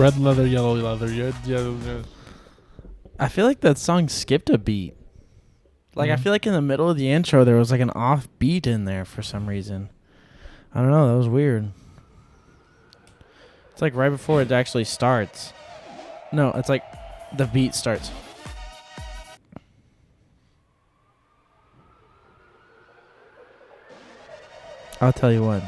Red leather, yellow leather, yellow. I feel like that song skipped a beat. Like, I feel like in the middle of the intro, there was like an off beat in there for some reason. I don't know. That was weird. It's like right before it actually starts. No, it's like the beat starts. I'll tell you what.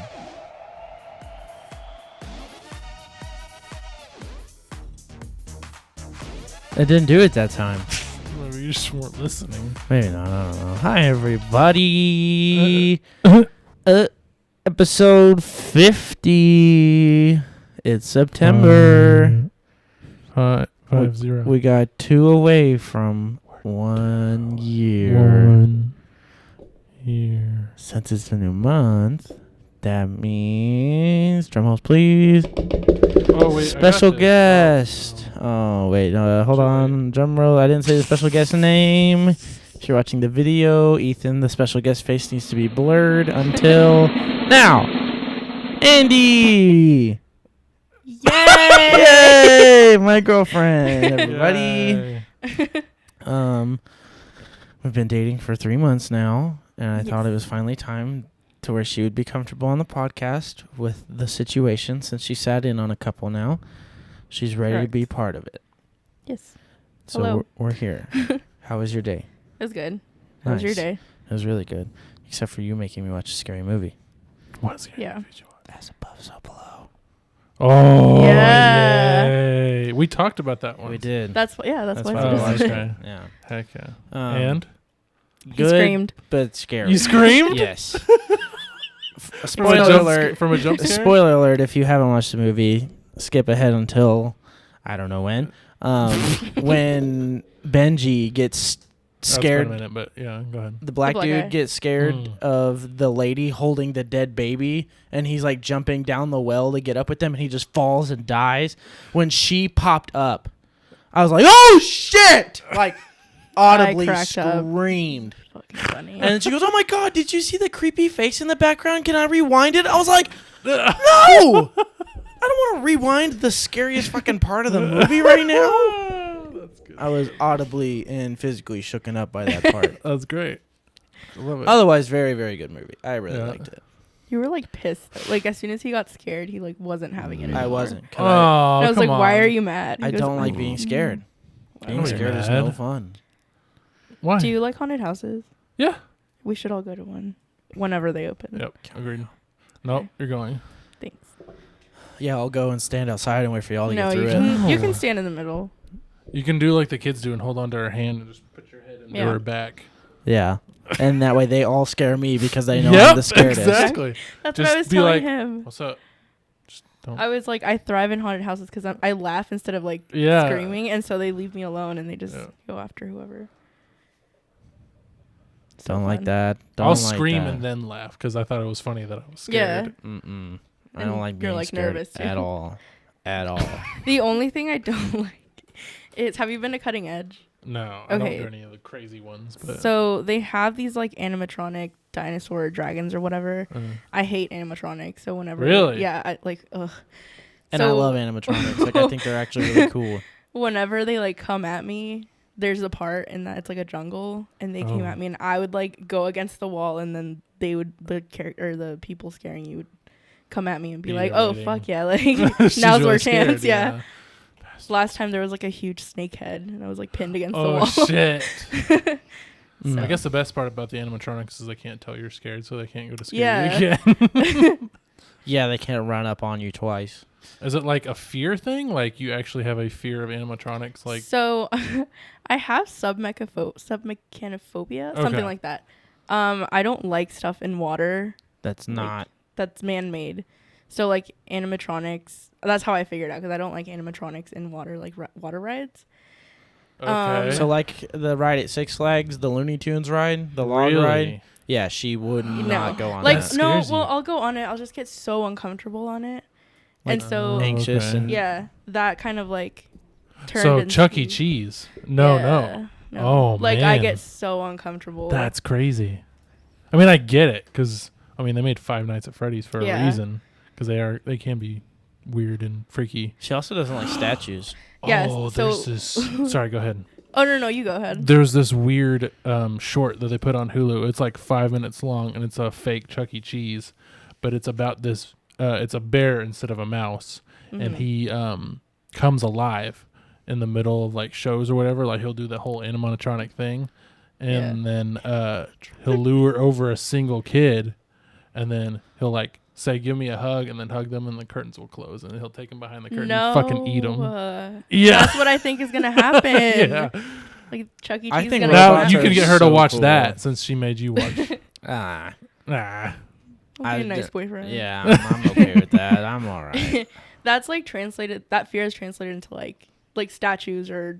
It didn't do it that time. Maybe you just weren't listening. Maybe not. I don't know. Hi, everybody. Episode 50. It's September. 50. We got 2 away from 1 year. 1 year. Since it's a new month, that means drumrolls, please. Oh wait, Special guest. Oh wait, hold on. Drum roll. I didn't say the special guest name. If you're watching the video, Ethan, the special guest face needs to be blurred until now. Andy. Yay! Yay! My girlfriend, everybody. We've been dating for 3 months now, and I thought it was finally time to where she would be comfortable on the podcast with the situation. Since she sat in on a couple now, she's ready to be part of it. Yes. So Hello. we're here. How was your day? It was good. How was your day? It was really good, except for you making me watch a scary movie. What scary Yeah. movie did you watch? As above, so below. Oh, Yeah. yay. We talked about that one. We did. That's why That's I why I was watched just it. Yeah. Heck yeah. And He good, screamed. but scary. You screamed? Yes. Spoiler alert! From a jump scare? Spoiler alert! If you haven't watched the movie, skip ahead until I don't know when. When Benji gets scared, That's been a minute, but yeah, go ahead. the black black dude guy. gets scared of the lady holding the dead baby, and he's like jumping down the well to get up with them, and he just falls and dies. When she popped up, I was like, "Oh shit!" Like audibly cracked up. screamed. Fucking funny. And then she goes, "Oh my god, did you see the creepy face in the background? Can I rewind it?" I was like, "No! I don't want to rewind the scariest fucking part of the movie right now." That's good. I was audibly and physically shooken up by that part. That's great. I love it. Otherwise, very, very good movie. I really Yeah. liked it. You were like pissed. Like as soon as he got scared, he like wasn't having it anymore. I wasn't. 'Cause Oh, And I was come like, "Why on. are you mad?" He I goes, don't like being scared. Being don't scared get is no mad. fun. Why? Do you like haunted houses? Yeah. We should all go to one whenever they open. Yep. Agreed. Nope. You're going. Thanks. Yeah, I'll go and stand outside and wait for y'all to No, get you through it. can you stand in the middle. You can do like the kids do and hold on to her hand and just put your head into Yeah. her back. Yeah. And that way they all scare me because they know I'm the scaredest. exactly. That's Just what I was be telling like, him. What's up? Just don't. I was like, I thrive in haunted houses because I laugh instead of like Yeah. screaming, and so they leave me alone and they just Yeah. go after whoever. So Don't like fun. that. Don't I'll like scream that. and then laugh because I thought it was funny that I was scared. Mm-mm. I And don't like being you're, like, scared nervous, too. at all. At all. The only thing I don't like is, have you been to Cutting Edge? No, I don't Okay. do any of the crazy ones. But So they have these like animatronic dinosaur dragons or whatever. I hate animatronics, so whenever Really? yeah, I like ugh. And I So love animatronics. Like, I think they're actually really cool. whenever they like come at me, there's a part in that it's like a jungle, and they came Oh. at me, and I would like go against the wall, and then they would the people scaring you would come at me and be Be like, your "Oh lady. fuck yeah!" Like She's now's really our chance, scared, yeah. Last time there was like a huge snake head, and I was like pinned against the Oh wall. shit! Mm. I guess the best part about the animatronics is they can't tell you're scared, so they can't go to scare Yeah. you again. Yeah, they can't run up on you twice. Is it like a fear thing? Like you actually have a fear of animatronics? Like So I have submechanophobia, something Okay. like that. I don't like stuff in water That's Like, not. that's man-made. So like animatronics, that's how I figured out, because I don't like animatronics in water, like water rides. okay. So, like the ride at Six Flags, the Looney Tunes ride, the log Really? ride. Yeah, she would not go on Like that. no, scares you. well I'll go on it. I'll just get so uncomfortable on it, Like, and so anxious okay. and yeah, that kind of like turned. So into- Chuck E. Cheese? No, Yeah, no. Oh, like I man. get so uncomfortable. That's crazy. I mean, I get it because I mean they made Five Nights at Freddy's for a Yeah. reason because they can be weird and freaky. She also doesn't like statues. Yes, Oh, so- there's this. Sorry, go ahead. Oh no, you go ahead. There's this weird short that they put on Hulu. It's like 5 minutes long, and it's a fake Chuck E. Cheese, but it's about this. It's a bear instead of a mouse, and he comes alive in the middle of like shows or whatever. Like he'll do the whole animatronic thing, and then he'll lure over a single kid, and then he'll like say, "Give me a hug," and then hug them, and the curtains will close, and then he'll take them behind the curtain and fucking eat them. Yeah, That's what I think is gonna happen. yeah. Like Chuck E. Cheese. I think Now robots you are can get her to so watch cool. that since she made you watch. Ah. Nah. I'll be a nice boyfriend. Yeah, I'm okay with that. I'm all right. That's like translated. That fear is translated into like statues or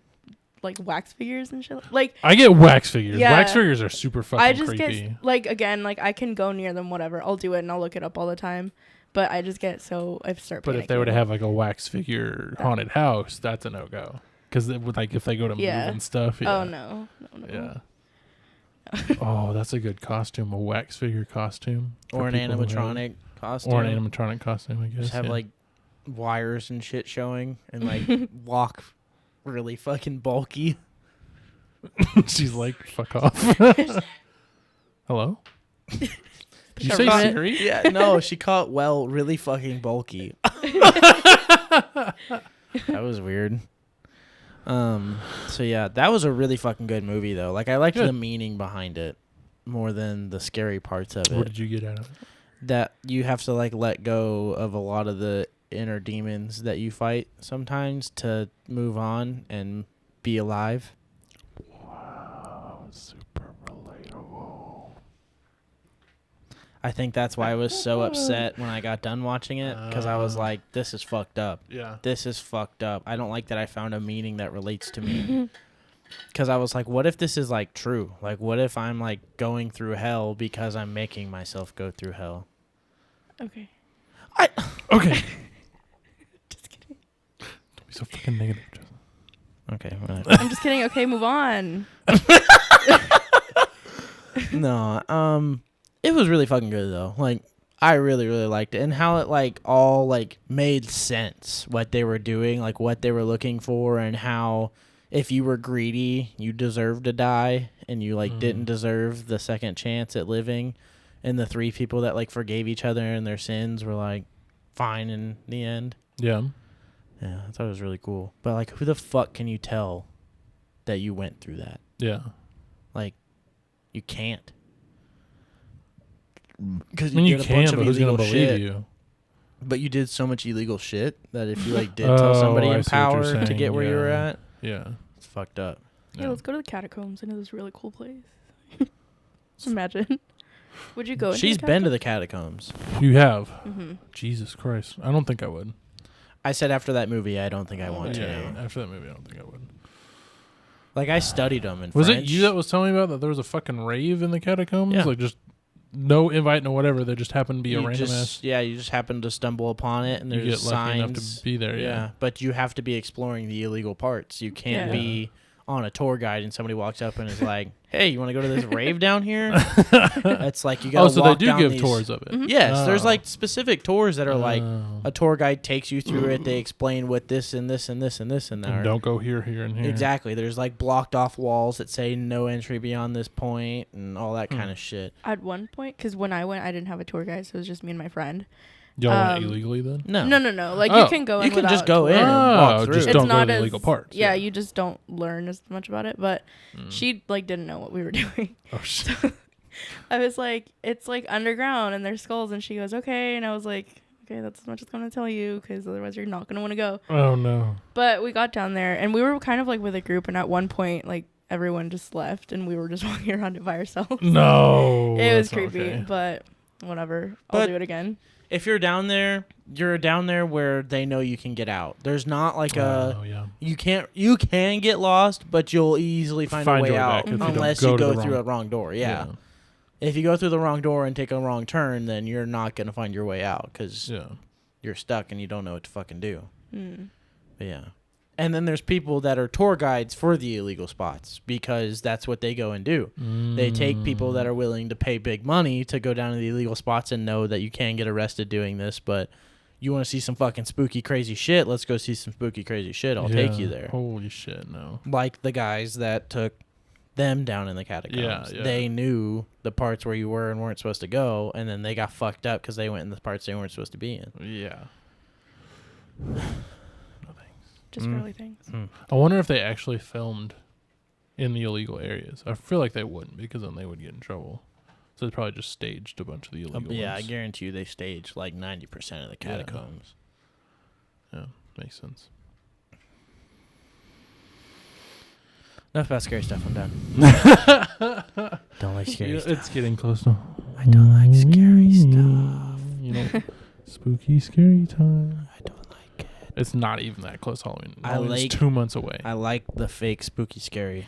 like wax figures and shit. Like I get wax figures. Yeah. Wax figures are super fucking I just creepy. get like again like I can go near them whatever. I'll do it and I'll look it up all the time. But I just get so I start. But if they were to have like a wax figure haunted house, that's a no go. Because like if they go to move and stuff. Yeah. Oh no. Yeah. Oh, that's a good costume. A wax figure costume. Or an animatronic costume. Or an animatronic costume, I guess. Just have like wires and shit showing and like walk really fucking bulky. She's like, fuck off. Hello? Did you say Trevor. Siri? Yeah, no, she caught really fucking bulky. That was weird. So yeah, that was a really fucking good movie though. Like I liked the meaning behind it more than the scary parts of it. What did you get out of it? That you have to like let go of a lot of the inner demons that you fight sometimes to move on and be alive. Wow, super relatable. I think that's why I was so upset when I got done watching it, because I was like, this is fucked up. Yeah. This is fucked up. I don't like that I found a meaning that relates to me. Because I was like, what if this is like true? Like, what if I'm like going through hell because I'm making myself go through hell? Okay. Okay. Just kidding. Don't be so fucking negative, Justin. Okay, whatever. I'm just kidding. Okay, move on. No, it was really fucking good though. Like, I really, really liked it, and how it like all like made sense what they were doing, like what they were looking for, and how if you were greedy, you deserved to die, and you like didn't deserve the second chance at living. And the three people that like forgave each other and their sins were like fine in the end. Yeah. Yeah, I thought it was really cool. But like, who the fuck can you tell that you went through that? Yeah. Like, you can't. Because I mean, you can, but who's going to believe you? But you did so much illegal shit that if you like did tell somebody I in see what you're power to saying, get where you were at, Yeah. it's fucked up. Yeah, let's go to the catacombs. I know this is a really cool place. Imagine. Would you go? into She's the been to the catacombs. You have. Mm-hmm. Jesus Christ. I don't think I would. I said after that movie, I don't think I want Yeah. to. After that movie, I don't think I would. Like, I studied them in Was French. it you that was telling me about that there was a fucking rave in the catacombs? Yeah. Like just no invite, no whatever. There just happened to be a You random just, ass. yeah, you just happen to stumble upon it, and You there's get lucky enough signs. to be there. Yeah. But you have to be exploring the illegal parts. You can't Yeah. be on a tour guide and somebody walks up and is like, "Hey, you want to go to this rave down here?" It's like you got. Oh, so they walk do down give these- tours of it. Mhm. Yes, there's Oh. like specific tours that are like Oh. a tour guide takes you through it. They explain what this and this and this and this and And that. don't go here, here, and here. Exactly. There's like blocked off walls that say no entry beyond this point and all that Hmm. kind of shit. At one point, because when I went, I didn't have a tour guide, so it was just me and my friend. Y'all went Um, illegally then? No. No. Like Oh. you can go. You in can just without go in tour. and walk Oh, through. just It's don't go not to the as- illegal parts. Yeah, you just don't learn as much about it. But she like didn't know what we were doing. Oh shit. I was like, it's like underground and there's skulls, and she goes, okay, and I was like, okay, that's as much as I'm gonna tell you, because otherwise you're not gonna want to go. Oh no. But we got down there, and we were kind of like with a group, and at one point, like everyone just left, and we were just walking around it by ourselves. No. It was that's not creepy, okay. but whatever. I'll But- do it again. If you're down there, you're down there where they know you can get out. There's not like a Oh yeah. you can get lost, but you'll easily find a Find way your way out back if you don't unless go you to go the through wrong- a wrong door. Yeah. If you go through the wrong door and take a wrong turn, then you're not gonna find your way out because Yeah. you're stuck and you don't know what to fucking do. Mm. But yeah. And then there's people that are tour guides for the illegal spots because that's what they go and do. They take people that are willing to pay big money to go down to the illegal spots and know that you can get arrested doing this, but you want to see some fucking spooky crazy shit? Let's go see some spooky crazy shit. I'll take you there. Holy shit, no. Like the guys that took them down in the catacombs. Yeah. They knew the parts where you were and weren't supposed to go, and then they got fucked up because they went in the parts they weren't supposed to be in. Yeah. Just girly things. I wonder if they actually filmed in the illegal areas. I feel like they wouldn't, because then they would get in trouble. So they probably just staged a bunch of the illegal ones. Yeah, I guarantee you they staged like 90% of the catacombs. Yeah, makes sense. Enough about scary stuff. I'm done. Don't like scary stuff. It's getting close now. I don't like scary stuff. You know, spooky, scary time. I don't like it. It's not even that close, Halloween. I Halloween's like- 2 months away. I like the fake spooky scary.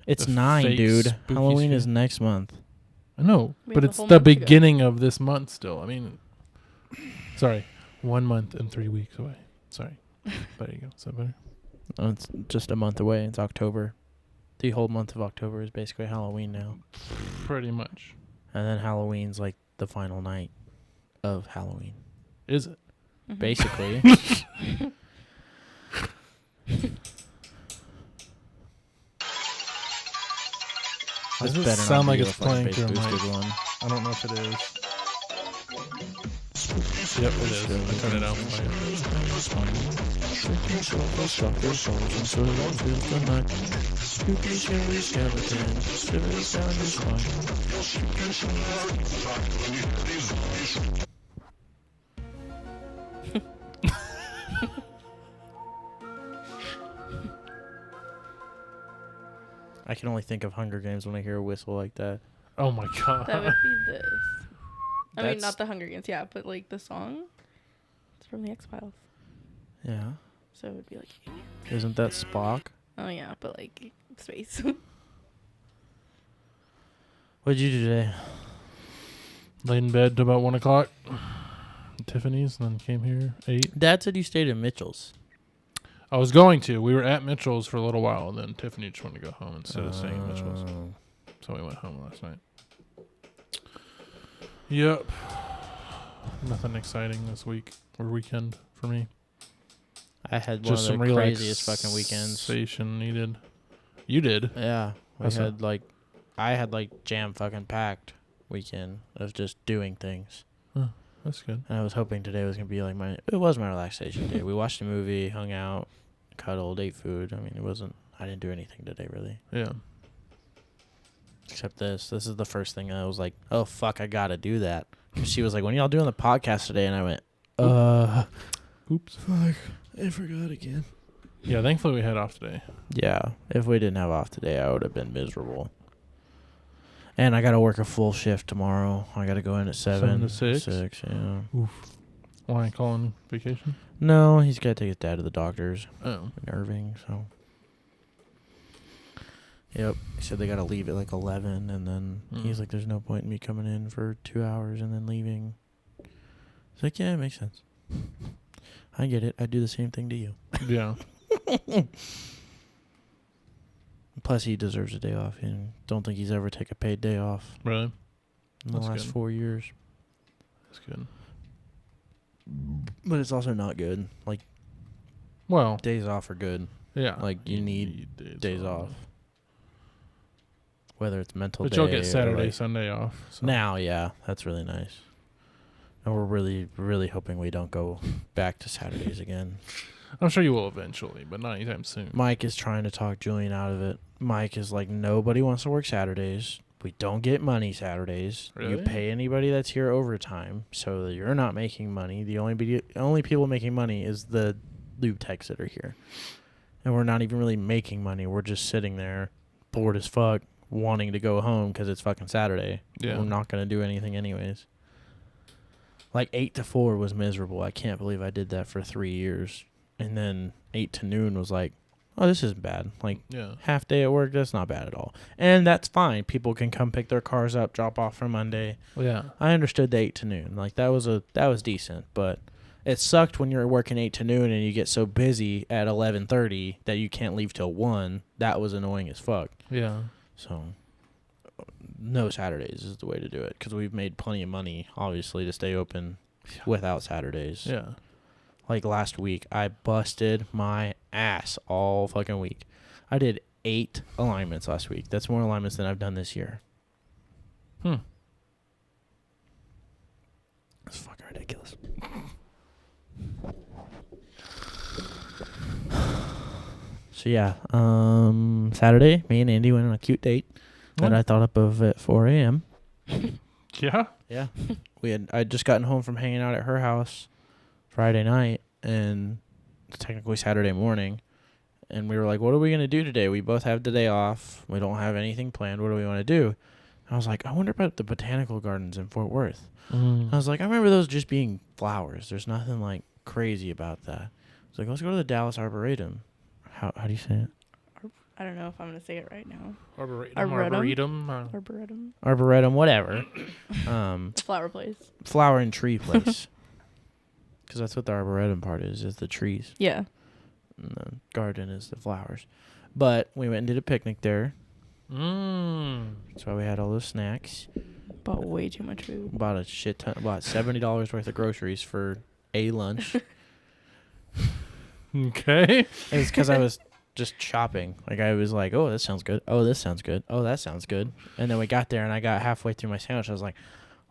It's The 9, fake dude. spooky Halloween scary. is next month. I know, We but have a it's whole the month to go. beginning of this month still. I mean, sorry, 1 month and 3 weeks away. Sorry. There you go. Is that better? Oh, it's just a month away. It's October. The whole month of October is basically Halloween now. Pretty much. And then Halloween's like the final night of Halloween. Is it? Mhm. Basically. Does This it better not sound be like a it's fucking playing bass through a boosted mic? one. I don't know if it is. Yep, it is. I turned it out. I can only think of Hunger Games when I hear a whistle like that. Oh my god. That would be this. I mean, That's- not the Hunger Games, yeah, but like the song. It's from the X-Files, Yeah. so it would be like. Isn't that Spock? Oh yeah, but like space. What'd you do today? Laid in bed till about 1 o'clock. Tiffany's, and then came here, ate. Dad said you stayed at Mitchell's. I was going to. We were at Mitchell's for a little while, and then Tiffany just wanted to go home instead of staying at Mitchell's. So we went home last night. Yep. Nothing exciting this week or weekend for me. I had Just one some of the craziest fucking weekends. relaxation needed. You did. Yeah. How's that? I had like jam fucking packed weekend of just doing things. That's good. And I was hoping today was going to be like it was my relaxation day. We watched a movie, hung out, cuddled, ate food. I mean, I didn't do anything today really. Yeah. Except this. This is the first thing I was like, oh fuck, I got to do that. She was like, when y'all doing the podcast today? And I went, Oops. fuck, I forgot again. Yeah, thankfully we had off today. Yeah, if we didn't have off today, I would have been miserable. And I got to work a full shift tomorrow. I got to go in at 7 to 6? 6, yeah. Why calling vacation? No, he's got to take his dad to the doctors Oh. in Irving, so. Yep. He said they got to leave at like 11, and then he's like, there's no point in me coming in for 2 hours and then leaving. It's like, yeah, it makes sense. I get it. I do the same thing to you. Yeah. Plus, he deserves a day off. And don't think he's ever taken a paid day off Really? in the That's last good. 4 years. That's good. But it's also not good. Like, Well, days off are good. yeah. Like, you need days off. Whether it's mental But day you'll get or, Saturday, like, Sunday off. So. now, yeah, that's really nice. And we're really, really hoping we don't go back to Saturdays again. I'm sure you will eventually, but not anytime soon. Mike is trying to talk Julian out of it. Mike is like, nobody wants to work Saturdays. We don't get money Saturdays. You Really? pay anybody that's here overtime, so that you're not making money. The only people making money is the lube techs that are here. And we're not even really making money. We're just sitting there, bored as fuck, wanting to go home because it's fucking Saturday. Yeah. We're not going to do anything anyways. Like 8 to 4 was miserable. I can't believe I did that for 3 years. And then 8 to noon was like, oh, this isn't bad. Like, Yeah. half day at work, that's not bad at all. And that's fine. People can come pick their cars up, drop off for Monday. Well, yeah. I understood the 8 to noon. Like, that was decent. But it sucked when you're working 8 to noon and you get so busy at 11:30 that you can't leave till 1. That was annoying as fuck. Yeah. So, no Saturdays is the way to do it. Because we've made plenty of money, obviously, to stay open without Saturdays. Yeah. like last week. I busted my ass all fucking week. I did 8 alignments last week. That's more alignments than I've done this year. It's fucking ridiculous. So yeah, Saturday, me and Andy went on a cute date that I thought up of at 4 a.m. Yeah. Yeah, I'd just gotten home from hanging out at her house Friday night, and it's technically Saturday morning, and we were like, "What are we gonna do today? We both have the day off. We don't have anything planned. What do we want to do?" I was like, "I wonder about the botanical gardens in Fort Worth." I was like, "I remember those just being flowers. There's nothing like crazy about that." I was like, "Let's go to the Dallas Arboretum." How do you say it? I don't know if I'm gonna say it right now. Arboretum. Arboretum, whatever. Flower place. Flower and tree place. Because that's what the arboretum part is the trees. Yeah. And the garden is the flowers. But we went and did a picnic there. That's why we had all those snacks. Bought way too much food. Bought a shit ton. Bought $70 worth of groceries for a lunch. Okay. It was because I was just shopping. Like, I was like, oh, this sounds good. Oh, this sounds good. Oh, that sounds good. And then we got there, and I got halfway through my sandwich. I was like,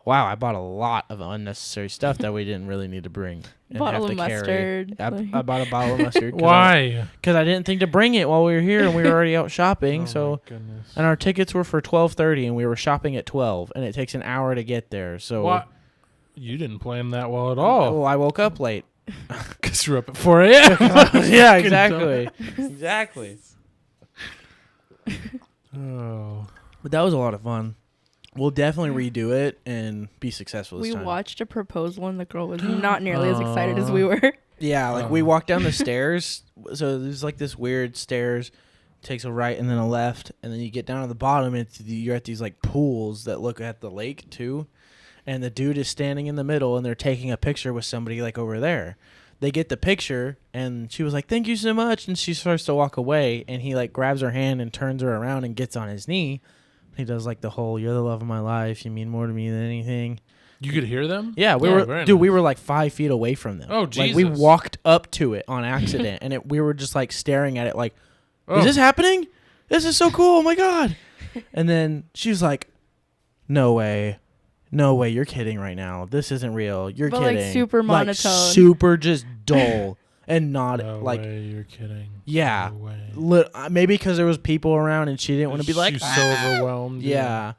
wow, I bought a lot of unnecessary stuff that we didn't really need to bring. And Bottle have of to mustard. carry. I bought a bottle of mustard. Why? Because I didn't think to bring it while we were here, and we were already out shopping. Oh, my goodness. And our tickets were for 12:30, and we were shopping at 12, and it takes an hour to get there. So What? You didn't plan that well at all. Well, I woke up late. Because you're up at 4 a.m. Yeah, exactly. Exactly. Oh. But that was a lot of fun. We'll definitely redo it and be successful this We time. watched a proposal, and the girl was not nearly as excited as we were. Yeah, like we walked down the stairs. So there's like this weird stairs. Takes a right and then a left, and then you get down to the bottom, and you're at these like pools that look at the lake too. And the dude is standing in the middle, and they're taking a picture with somebody like over there. They get the picture, and she was like, "Thank you so much," and she starts to walk away, and he like grabs her hand and turns her around and gets on his knee. He does like the whole "You're the love of my life. You mean more to me than anything." You could hear them? Yeah, we were, dude. Nice. We were like 5 feet away from them. Oh, Jesus! Like we walked up to it on accident, and we were just like staring at it, like, "Is this happening? This is so cool! Oh my god!" And then she was like, "No way, no way! You're kidding right now. This isn't real. You're But, kidding." like, super monotone. like super just dull and not No like. way, you're kidding. Yeah. No way. Maybe because there was people around and she didn't want to be like, She's so overwhelmed. yeah.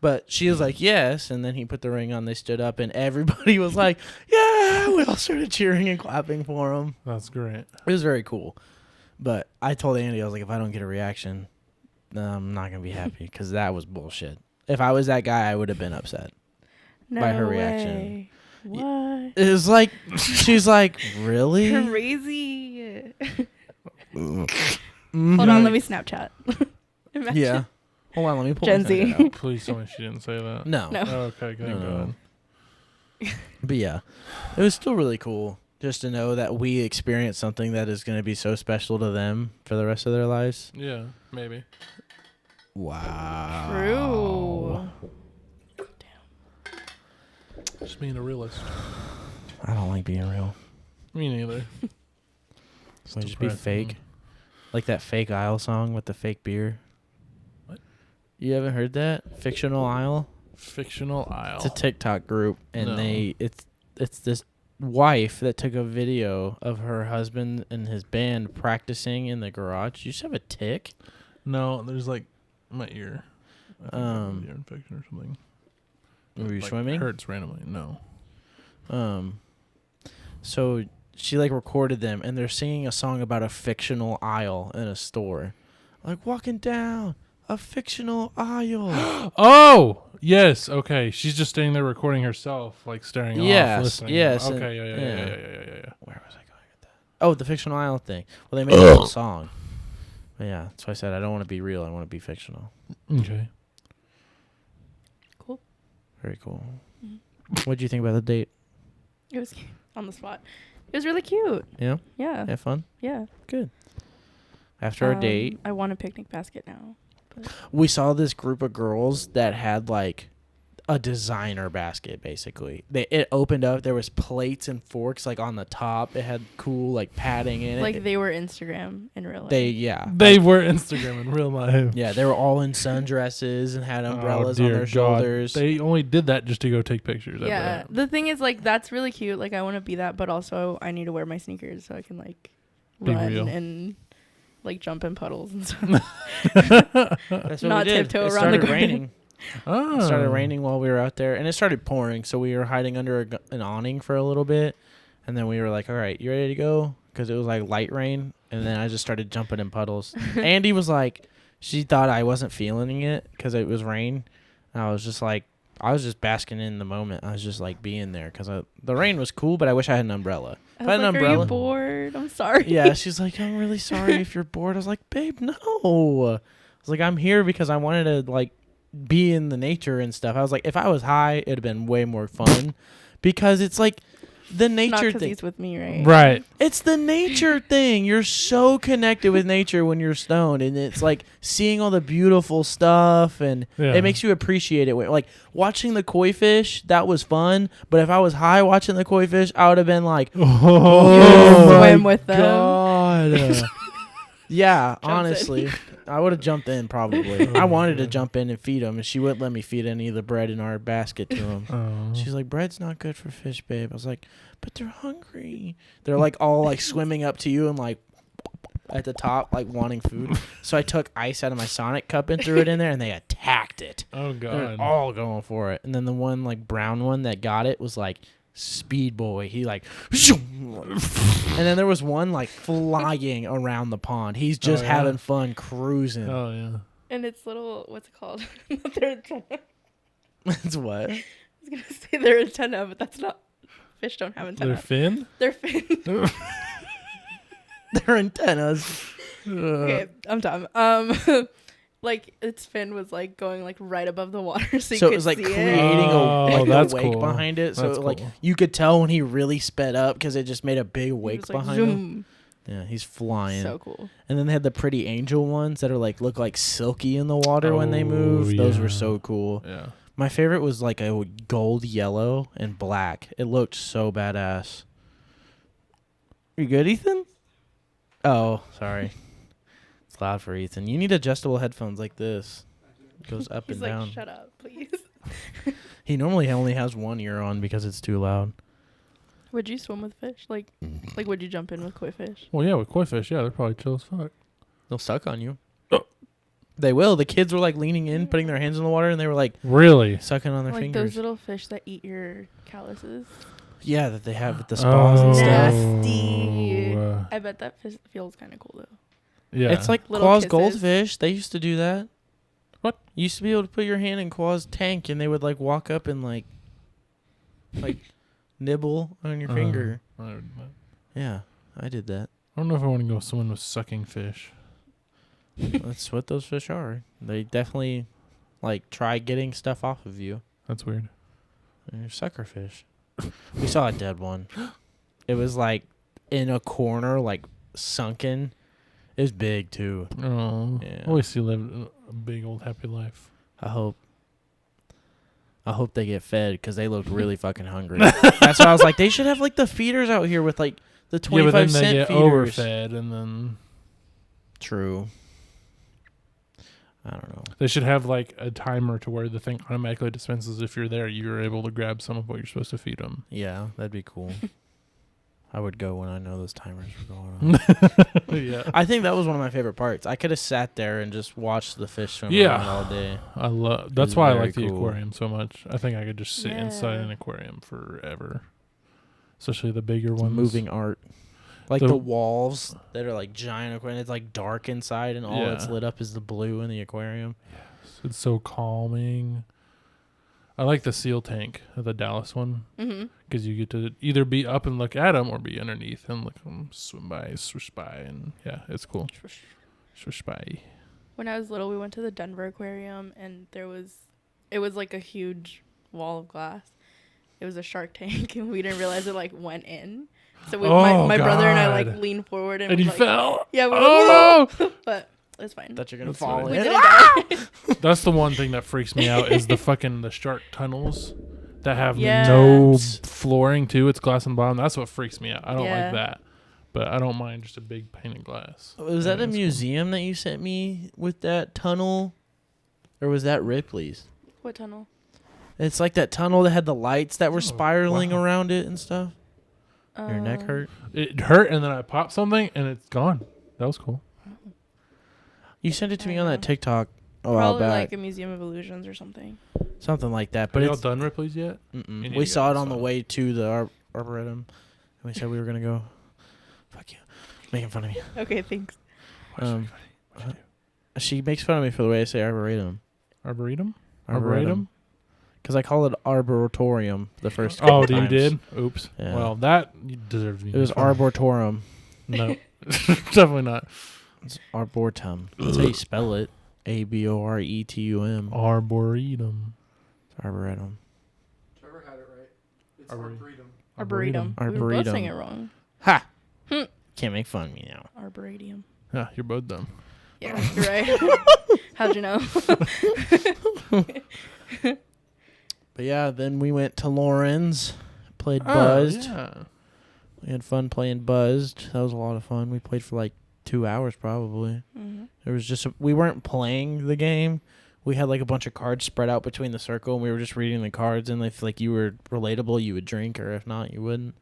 But she was like, yes. And then he put the ring on. They stood up and everybody was like, yeah. We all started cheering and clapping for him. That's great. It was very cool. But I told Andy, I was like, if I don't get a reaction, I'm not going to be happy because that was bullshit. If I was that guy, I would have been upset by her reaction. What? It was like, she's like, really? Crazy. Mm-hmm. Hold on, let me Snapchat. Imagine. Yeah. Hold on, let me pull Gen my Z. phone out. Please tell me she didn't say that. No. No. Okay, thank No. God. But yeah, it was still really cool just to know that we experienced something that is going to be so special to them for the rest of their lives. Yeah, maybe. Wow. True. Just being a realist. I don't like being real. Me neither. So just be fake. Like that fake aisle song with the fake beer. What? You haven't heard that? Fictional Aisle? Fictional Isle. It's a TikTok group, and No. it's this wife that took a video of her husband and his band practicing in the garage. You just have a tick? No, there's like my ear. I think I have an ear infection or something. Were you Like, swimming? Hurts randomly. No. So she like recorded them, and they're singing a song about a fictional aisle in a store, like walking down a fictional aisle. Oh yes. Okay. She's just standing there recording herself, like staring Yes, off, listening. yes, Okay. and- Yeah. Where was I going with that? Oh, the fictional aisle thing. Well, they made a whole song. But yeah, that's why I said I don't want to be real. I want to be fictional. Okay. Cool. Very cool. What did you think about the date? It was on the spot. It was really cute. Yeah, Yeah. have fun. Yeah. Good. After our date, I want a picnic basket now. we saw this group of girls that had like a designer basket, basically. It opened up. There was plates and forks like on the top. It had cool like padding in it. Like they were Instagram in real life. They were Instagram in real life. Yeah, they were all in sundresses and had umbrellas Oh, on dear their God. shoulders. They only did that just to go take pictures. Yeah. The thing is, like, that's really cute. Like, I want to be that, but also I need to wear my sneakers so I can like Be run real. and like jump in puddles and stuff. That's what Not we did. tiptoe It around the started garden. raining. Oh. It started raining while we were out there, and it started pouring. So we were hiding under an awning for a little bit, and then we were like, "All right, you ready to go?" Because it was like light rain, and then I just started jumping in puddles. Andy was like, she thought I wasn't feeling it because it was rain. And I was just like, I was just basking in the moment. I was just like being there because the rain was cool, but I wish I had an umbrella. I If I had was an like, are umbrella, you bored? I'm sorry. yeah, she's like, I'm really sorry if you're bored. I was like, babe, no. I was like, I'm here because I wanted to like be in the nature and stuff. I was like, if I was high, it'd have been way more fun because it's like the Not nature because thing. he's with me, right? Right. It's the nature thing. You're so connected with nature when you're stoned, and it's like seeing all the beautiful stuff, and Yeah. it makes you appreciate it. Like watching the koi fish, that was fun. But if I was high watching the koi fish, I would have been like, Oh, You my swim with them. God. yeah, in. honestly, I would have jumped in probably. I wanted to jump in and feed them, and she wouldn't let me feed any of the bread in our basket to them. Oh. She's like, bread's not good for fish, babe. I was like, but they're hungry. They're like all like swimming up to you and like at the top, like wanting food. So I took ice out of my Sonic cup and threw it in there, and they attacked it. Oh, They're God. all going for it. And then the one like brown one that got it was like Speed Boy. He like, and then there was one like flying around the pond. He's just yeah? having fun cruising. Oh, yeah. And it's little, what's it called? Their antenna. That's what. I was going to say their antenna, but that's not. Fish don't have Their antenna. fin? Their fin. Their antennas. Okay, I'm done. Like its fin was like going like right above the water, so you So could it was like see creating it. Oh, a that's wake cool. behind it. So That's like cool. you could tell when he really sped up because it just made a big It wake was, like, behind him. zoom. Yeah, he's flying. So cool. And then they had the pretty angel ones that are like look like silky in the water when they Oh, move. Those were yeah. so cool. Yeah. My favorite was like a gold, yellow, and black. It looked so badass. You good, Ethan? Oh, sorry. It's loud for Ethan. You need adjustable headphones like this. It goes up He's and like, down. shut up, please. He normally only has one ear on because it's too loud. Would you swim with fish? Like would you jump in with koi fish? Well, yeah, with koi fish, yeah, they're probably chill as fuck. They'll suck on you. Oh. They will. The kids were like leaning in, putting their hands in the water, and they were like Really? sucking on their Like fingers. those little fish that eat your calluses. Yeah, that they have at the spas and Oh, stuff. Nasty. uh, I bet that fish feels kind of cool though. yeah. It's like Little Quas kisses. goldfish. They used to do that. What? You used to be able to put your hand in Quas tank, and they would like walk up and like nibble on your finger. I Yeah, I did that. don't know if I want to go swim with sucking fish. That's what those fish are. They definitely like try getting stuff off of you. That's weird. They're sucker fish. We saw a dead one. It was like in a corner, like sunken. It was big too. Oh, Yeah. always see live a big old happy life. I hope they get fed because they looked really fucking hungry. That's why I was like, they should have like the feeders out here with like the 25 yeah, but then cent they get feeders. overfed, and then True. I don't know. they should have like a timer to where the thing automatically dispenses. If you're there, you're able to grab some of what you're supposed to feed them. Yeah, that'd be cool. I would go when I know those timers were going on. Yeah, I think that was one of my favorite parts. I could have sat there and just watched the fish swim Yeah. around all day. I love. That's was why I very like the cool. aquarium so much. I think I could just sit inside Yeah. an aquarium forever, especially the bigger ones. Moving art. Like The- the walls that are like giant aquarium. It's like dark inside and all that's Yeah. lit up is the blue in the aquarium. It's so calming. I like the seal tank, the Dallas one, Mm-hmm. because you get to either be up and look at them or be underneath and look at them swim by, swish by, and yeah, it's cool. Swish by. When I was little, we went to the Denver Aquarium, and it was like a huge wall of glass. It was a shark tank, and we didn't realize it like went in. So Oh, my brother and I like God. leaned forward and And we, he like, fell. Yeah, we were Oh like, "Whoa." But It's fine. That you're gonna That's fall fine. We in. didn't die. That's the one thing that freaks me out is the shark tunnels that have Yes. no flooring too. It's glass and bottom. That's what freaks me out. I don't Yeah. like that. But I don't mind just a big pane of glass. Was Yeah, that a that's cool. museum that you sent me with that tunnel, or was that Ripley's? What tunnel? It's like that tunnel that had the lights that were Oh, spiraling wow. around it and stuff. Your neck hurt. It hurt, and then I popped something, and it's gone. That was cool. You sent it to I me on that know. TikTok a while Probably back, like a Museum of Illusions or something. something like that. But But y'all it's, done Ripley's yet? mm-mm. You need We to saw go it on the outside. way to the arboretum, and we said we were gonna go. Fuck you, making fun of me. Okay, thanks. She makes fun of me for the way I say arboretum. Arboretum? Arboretum. Because I call it arboretorium the first. Oh, couple you times. did? Oops. Yeah. Well, that deserves me. It was arboretum. No, definitely not. It's arboretum. That's how you spell it. ABORETUM. Arboretum. Arboretum. Trevor had it right. It's Arboretum. arboretum. Arboretum. We were both Arboretum. saying it wrong. Ha! Hmm. Can't make fun of me now. Arboretum. Yeah, you're both dumb. Yeah, you're right. How'd you know? But yeah, then we went to Lauren's, played Oh, Buzzed. yeah. We had fun playing Buzzed. That was a lot of fun. We played for like 2 hours probably. Mm-hmm. It was just we weren't playing the game. We had like a bunch of cards spread out between the circle, and we were just reading the cards. And if like you were relatable, you would drink, or if not, you wouldn't.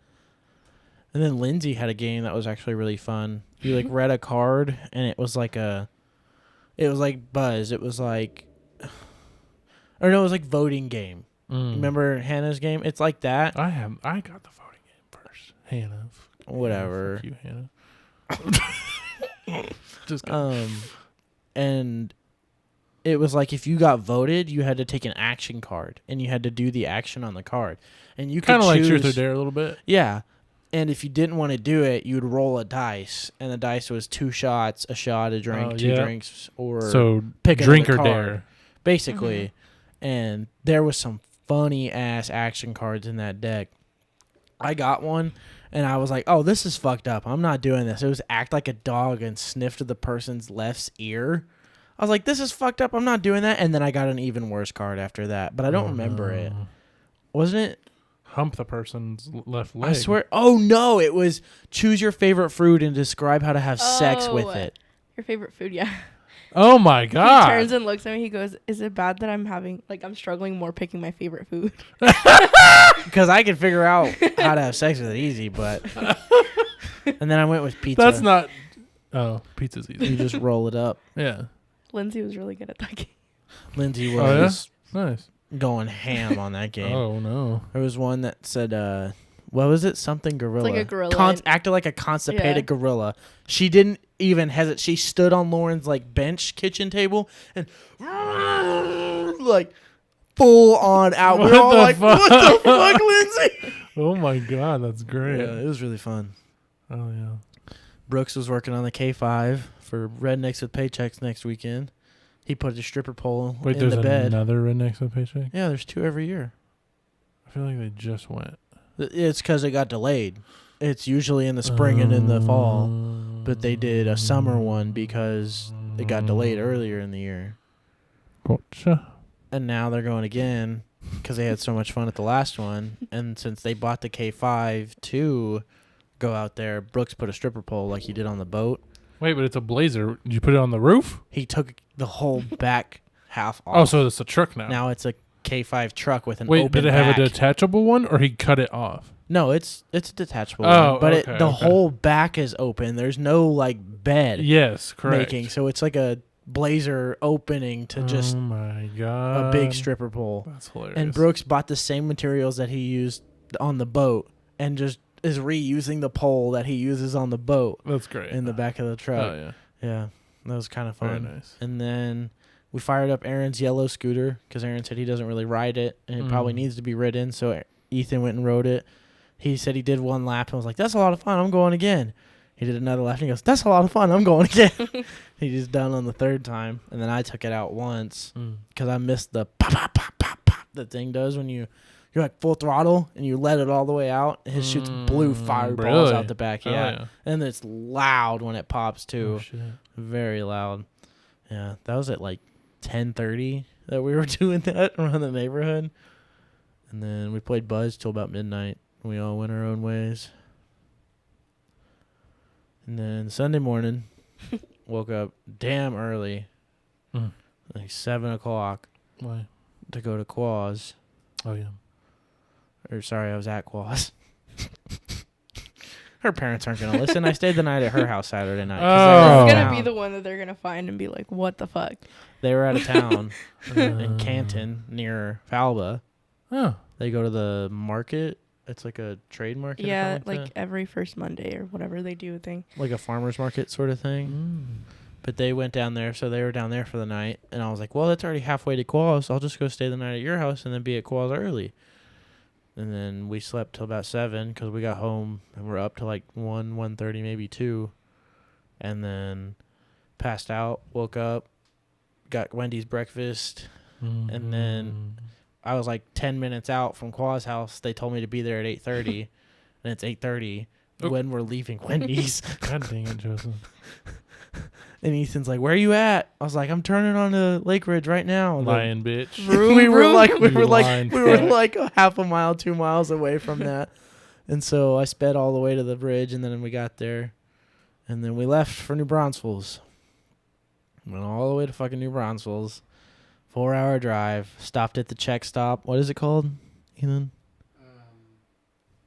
And then Lindsay had a game that was actually really fun. You like read a card, and it was like Buzz. It was like, or no, it was like voting game. Mm. Remember Hannah's game? It's like that. I got the voting game first. Hannah. Whatever. Fuck you, Hannah. Just kidding. And it was like if you got voted, you had to take an action card, and you had to do the action on the card, and you could Kind of like choose. Truth or Dare a little bit. Yeah, and if you didn't want to do it, you'd roll a dice, and the dice was 2 shots, a shot, a drink, Oh, 2 yeah. drinks, or So pick drink or another card, dare. basically. And there was some funny ass action cards in that deck. I got one, and I was like, "Oh, this is fucked up. I'm not doing this." It was act like a dog and sniff to the person's left ear. I was like, "This is fucked up. I'm not doing that." And then I got an even worse card after that, but I don't remember it. Wasn't it? Hump the person's left leg. I swear. Oh no! It was choose your favorite fruit and describe how to have sex with Oh. it. Your favorite food, yeah. Oh my He god. turns and looks at me. He goes, "Is it bad that I'm struggling more picking my favorite food?" Because I could figure out how to have sex with it easy, but. And then I went with pizza. That's not. Oh, pizza's easy. You just roll it up. Yeah. Lindsay was really good at that game. Lindsay Oh, yeah? was Nice. going ham on that game. Oh no. There was one that said, what was it? Something gorilla. like a gorilla. Acted like a constipated Yeah. gorilla. She didn't even hesitate. She stood on Lauren's like bench kitchen table and like full on out. What We're all the like, fuck? what the fuck, Lindsay? Oh my god, that's great. Yeah, it was really fun. Oh yeah. Brooks was working on the K5 for Rednecks with Paychecks next weekend. He put a stripper pole Wait, in there's the bed. another Rednecks with Paycheck? Yeah, there's 2 every year. I feel like they just went. It's because it got delayed. It's usually in the spring and in the fall, but they did a summer one because it got delayed earlier in the year. Gotcha. And now they're going again because they had so much fun at the last one. And since they bought the K5 to go out there, Brooks put a stripper pole like he did on the boat. Wait, but it's a Blazer. Did you put it on the roof? He took the whole back half off. Oh, so it's a truck now. Now it's a K5 truck with an Wait, open did it have back. a detachable one, or he cut it off? No, it's a detachable Oh, one, but okay, the okay. whole back is open. There's no like bed Yes, correct. making, so it's like a Blazer opening to just Oh my god. a big stripper pole. That's hilarious. And Brooks bought the same materials that he used on the boat and just is reusing the pole that he uses on the boat That's great. in the back of the truck. Oh yeah. Yeah, that was kind of Very fun. nice. And then we fired up Aaron's yellow scooter because Aaron said he doesn't really ride it and it probably needs to be ridden. So Ethan went and rode it. He said he did 1 lap and was like, "That's a lot of fun. I'm going again." He did another lap and he goes, "That's a lot of fun. I'm going again." He just done on the 3rd time. And then I took it out once because I missed the pop, pop, pop, pop, pop that thing does when you're like full throttle and you let it all the way out. It shoots blue fireballs really? out the back. Oh, Yeah. And it's loud when it pops too. Oh, shit. Very loud. Yeah, that was at like 10:30 that we were doing that around the neighborhood. And then we played Buzz till about midnight. We all went our own ways. And then Sunday morning, woke up damn early, like 7 o'clock, Why? to go to Quas. Oh yeah. Or sorry, I was at Quas. Her parents aren't going to listen. I stayed the night at her house Saturday night. 'Cause they were Oh. out It's of gonna be town. the one that they're gonna find and be like, "What the fuck?" They were out of town in Canton near Falba. Oh. They go to the market. It's like a trade market. or Yeah, something like every first Monday or whatever they do a thing. like a farmer's market sort of thing. But they went down there, so they were down there for the night. And I was like, well, that's already halfway to Quas. I'll just go stay the night at your house and then be at Quas early. And then we slept till about 7 because we got home and we're up to like 1:30, maybe 2. And then passed out, woke up, got Wendy's breakfast. And then I was like 10 minutes out from Quas' house. They told me to be there at 8:30. And it's 8:30 when we're leaving Wendy's. God dang it, Joseph. And Ethan's like, "Where are you at?" I was like, "I'm turning on to Lake Ridge right now." Lying bitch. we were lying like a half a mile, 2 miles away from that. And so I sped all the way to the bridge, and then we got there. And then we left for New Braunfels. Went all the way to fucking New Braunfels. 4-hour drive. Stopped at the check stop. What is it called, Ethan?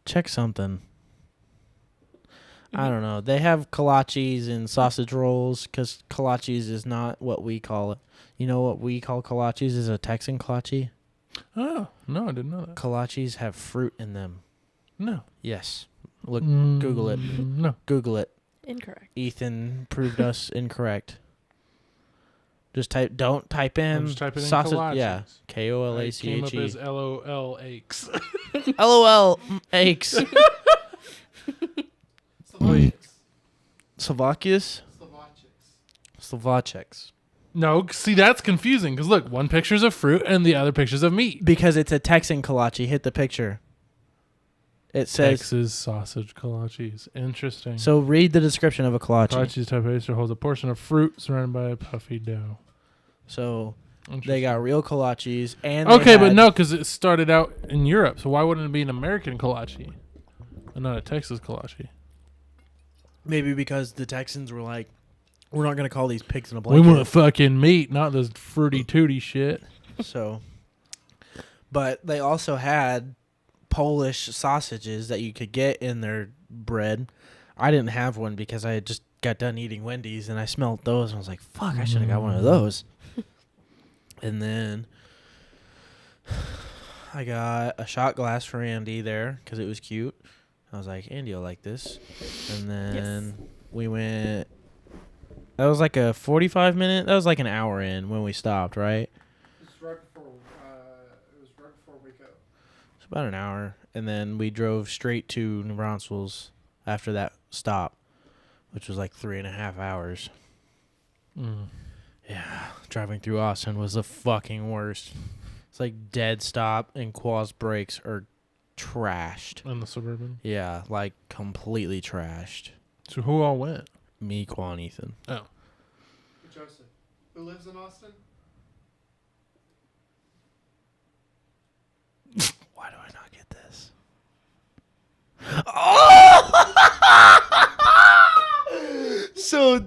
Check something. I don't know. They have kolaches and sausage rolls because kolaches is not what we call it. You know what we call kolaches is a Texan kolache? Oh, no, I didn't know that. Kolaches have fruit in them. No. Yes. Look, Google it. No. Google it. Incorrect. Ethan proved us incorrect. Don't type I'm in just typing in sausage. kolaches. Yeah. It came up Kolache. as LOL aches. LOL aches. Slovakias? Slovakians. No, see, that's confusing because look, one picture's of fruit and the other picture's of meat. Because it's a Texan kolache. Hit the picture. It says. Texas sausage kolaches. Interesting. So read the description of a kolache. Kolaches type pastry holds a portion of fruit surrounded by a puffy dough. So they Interesting. got real kolaches and Okay, but no, because it started out in Europe, so why wouldn't it be an American kolache and not a Texas kolache? maybe because the Texans were like, we're not gonna call these pigs in a We blanket. want fucking meat, not this fruity tooty shit. So, but they also had Polish sausages that you could get in their bread. I didn't have one because I had just got done eating Wendy's and I smelled those and I was like, fuck, I should have got one of those. And then I got a shot glass for Andy there because it was cute. I was like, Andy will like this. And then we went. That was like a 45-minute. That was like an hour in when we stopped, right? It was right before we go. It's about an hour. And then we drove straight to New Braunfels after that stop, which was like 3.5 hours. Yeah, driving through Austin was the fucking worst. It's like dead stop and Quas brakes are trashed. On the Suburban. Yeah, like completely trashed. So who all went? Me, Quan, Ethan. Oh. Joseph, who lives in Austin? Why do I not get this? Oh! So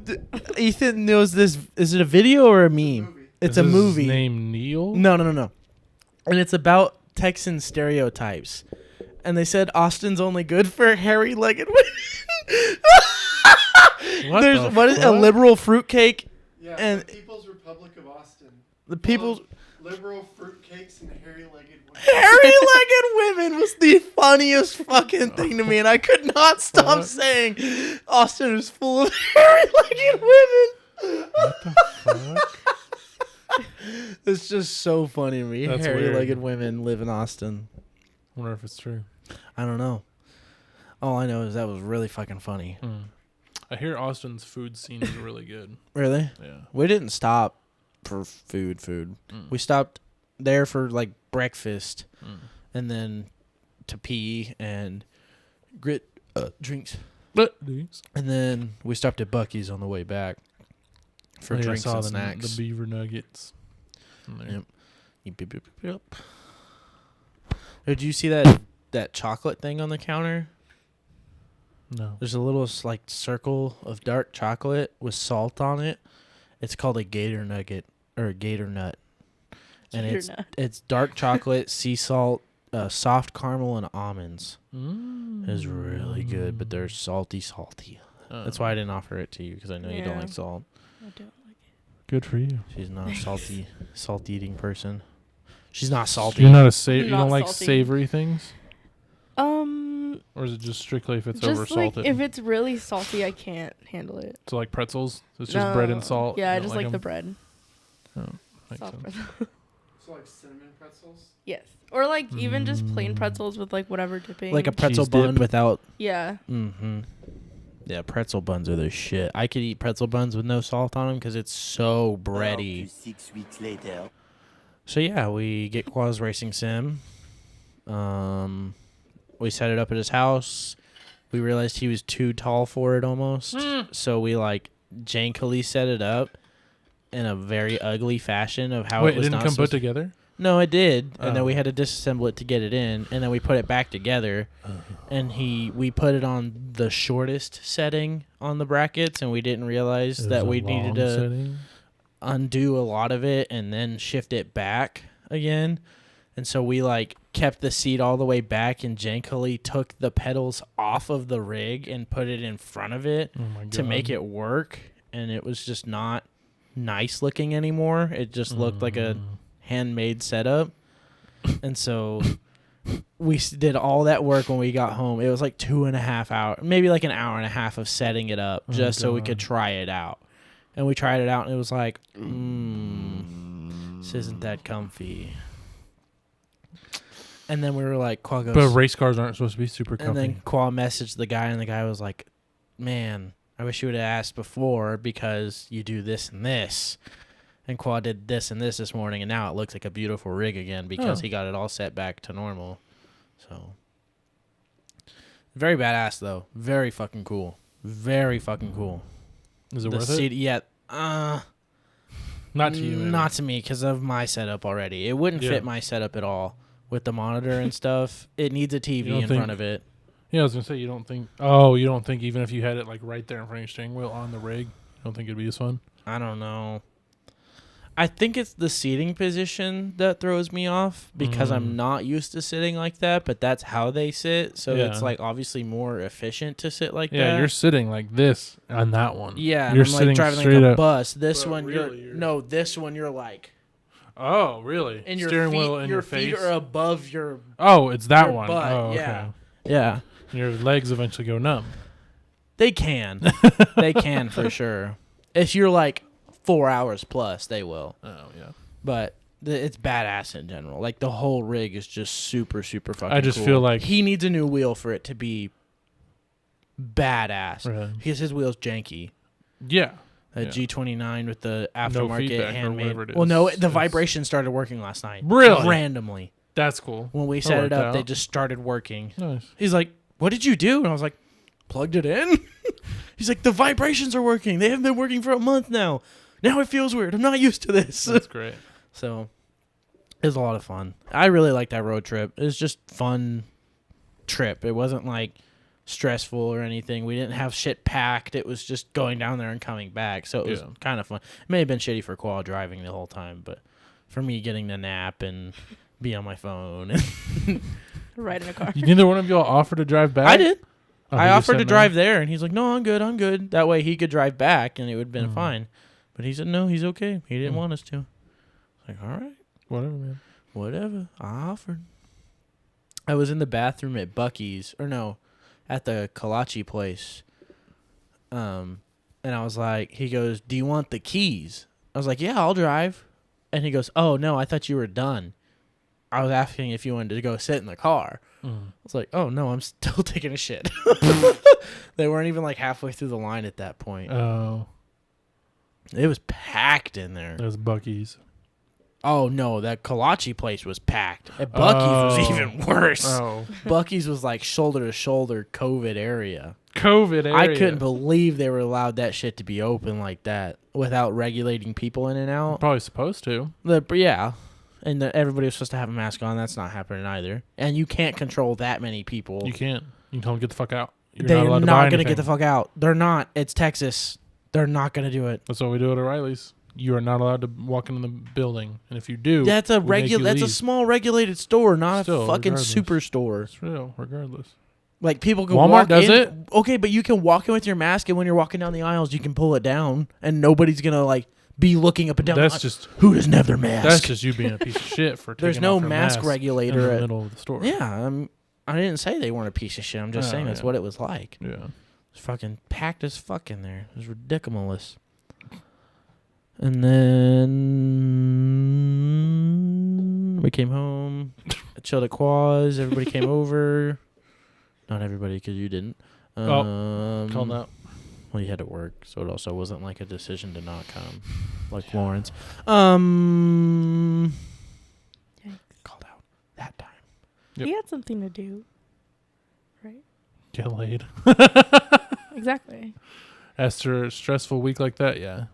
Ethan knows this. Is it a video or a meme? It's Is a his movie. name Neil? No. And it's about Texan stereotypes. And they said Austin's only good for hairy-legged women. What is a liberal fruitcake? Yeah, And- the People's Republic of Austin. The people's Liberal fruitcakes and hairy-legged women. hairy-legged women was the funniest fucking thing to me, and I could not stop What? saying Austin is full of hairy-legged women. What the fuck? It's just so funny to me. That's Hairy-legged weird. women live in Austin. I wonder if it's true. I don't know. All I know is that was really fucking funny. I hear Austin's food scene is really good. Really? Yeah. We didn't stop for food. We stopped there for like breakfast and then to pee and grit drinks. But these. And then we stopped at Bucky's on the way back. for I drinks saw and the snacks. The beaver nuggets. in there. Yep. Did you see that chocolate thing on the counter? No. There's a little like circle of dark chocolate with salt on it. It's called a gator nugget or a gator nut, and it's dark chocolate, sea salt, soft caramel, and almonds. It's really good, but they're salty. That's why I didn't offer it to you because I know you don't like salt. I don't like it. Good for you. She's not a salt eating person. She's not salty. You're not a I'm you not don't like salty. savory things, or is it just strictly if it's just over salted? like if it's really salty, I can't handle it. So like pretzels, it's just bread and salt. Yeah, I You don't just like the 'em? bread. Oh, makes Soft sense. pretzel. So like cinnamon pretzels. Yes, or like even just plain pretzels with like whatever dipping. Like a pretzel Cheese bun dip. without. yeah. Mm-hmm. Yeah, pretzel buns are the shit. I could eat pretzel buns with no salt on them because it's so bready. 6 weeks later. So yeah, we get Quas Racing Sim. We set it up at his house. We realized he was too tall for it almost. So we like jankily set it up in a very ugly fashion of how Wait, it it was didn't not come put supposed to. together? No, it did, and then Oh. we had to disassemble it to get it in, and then we put it back together, and we put it on the shortest setting on the brackets, and we didn't realize It was that a we needed long to setting? undo a lot of it and then shift it back again, and so we like kept the seat all the way back and jankily took the pedals off of the rig and put it in front of it Oh my God. to make it work, and it was just not nice looking anymore. It just looked like a handmade setup, and so we did all that work when we got home. It was like 2.5 hours, maybe like an hour and a half of setting it up just so we could try it out. And we tried it out, and it was like, this isn't that comfy. And then we were like, Qua goes, But race cars aren't supposed to be super comfy. and then Qua messaged the guy, and the guy was like, man, I wish you would have asked before because you do this and this. And Qua did this and this morning, and now it looks like a beautiful rig again because he got it all set back to normal. So, very badass, though. Very fucking cool. Very fucking cool. Is it The worth seat, it? yeah. Not to you, maybe. Not to me because of my setup already. It wouldn't Yeah. fit my setup at all with the monitor and stuff. It needs a TV don't in think- front of it. Yeah, I was gonna say you don't think. Oh, you don't think even if you had it like right there in front of your steering wheel on the rig, you don't think it'd be as fun? I don't know. I think it's the seating position that throws me off because I'm not used to sitting like that, but that's how they sit. So it's Yeah. like obviously more efficient to sit like Yeah, that. you're sitting like this on that one. Yeah, and you're I'm like sitting driving like straight a up. bus. This But one really, you're you're- no, this one you're like Oh, really? and your Steering feet, wheel in your feet face. are above your Oh, it's that your one. butt, Oh, okay. yeah. Yeah. Your legs eventually go numb. They can. They can for sure. If you're like 4 hours plus, they will. Oh, yeah. But it's badass in general. Like the whole rig is just super, super fucking I just cool. feel like- he needs a new wheel for it to be badass. Really? Because his wheel's janky. Yeah. A Yeah. G29 with the No aftermarket feedback or handmade. whatever it Well, no, is. the It's- vibration started working last night. Really? Randomly. That's cool. When we That set it worked up, they out. just started working. Nice. He's like, "What did you do?" And I was like, "Plugged it in." He's like, "The vibrations are working. They haven't been working for a month now. Now it feels weird. I'm not used to this." That's great. So it was a lot of fun. I really liked that road trip. It was just fun trip. It wasn't like stressful or anything. We didn't have shit packed. It was just going down there and coming back. So it was Yeah. kind of fun. It may have been shitty for Qual driving the whole time, but for me getting to nap and be on my phone. Ride in a car. Neither one of y'all offered to drive back? I did. Oh, I he just offered said to no? drive there, and he's like, "No, I'm good. I'm good." That way he could drive back, and it would have been fine. But he said, "No, he's okay. He didn't want us to." I was like, "All right, Whatever, man. whatever." I offered. I was in the bathroom at Bucky's, or no, at the kolache place. And I was like, he goes, "Do you want the keys?" I was like, "Yeah, I'll drive." And he goes, "Oh, no, I thought you were done. I was asking if you wanted to go sit in the car." I was like, "Oh, no, I'm still taking a shit." They weren't even like halfway through the line at that point. Oh, It was packed in there. those Bucky's. Oh, no, that kolache place was packed. At Bucky's was even worse. Oh. Bucky's was like shoulder to shoulder COVID area. COVID area. I couldn't believe they were allowed that shit to be open like that. without regulating people in and out. Probably supposed to. Yeah. And everybody was supposed to have a mask on. That's not happening either. And you can't control that many people. You can't. You can tell them get the fuck out. They're not going to get the fuck out. They're not. It's Texas. They're not going to do it. That's what we do at O'Reilly's. You are not allowed to walk into the building, and if you do, that's a small regulated store, not a fucking superstore. It's real, regardless. Like people can Walmart walk does in, it. Okay, but you can walk in with your mask, and when you're walking down the aisles, you can pull it down, and nobody's gonna like be looking up and down. That's just who doesn't have their mask. That's just you being a piece of shit for taking There's no off your mask mask regulator in the middle of the store. Yeah, I didn't say they weren't a piece of shit. I'm just saying that's what it was like. Yeah, it's fucking packed as fuck in there. It was ridiculous. And then we came home, chilled at Quas. Everybody came over. Not everybody, because you didn't. Called out. Well, you had to work, so it also wasn't like a decision to not come, like Yeah. Lawrence. Yikes. Called out that time. Yep. He had something to do, right? Get laid. Exactly. After a stressful week like that, yeah.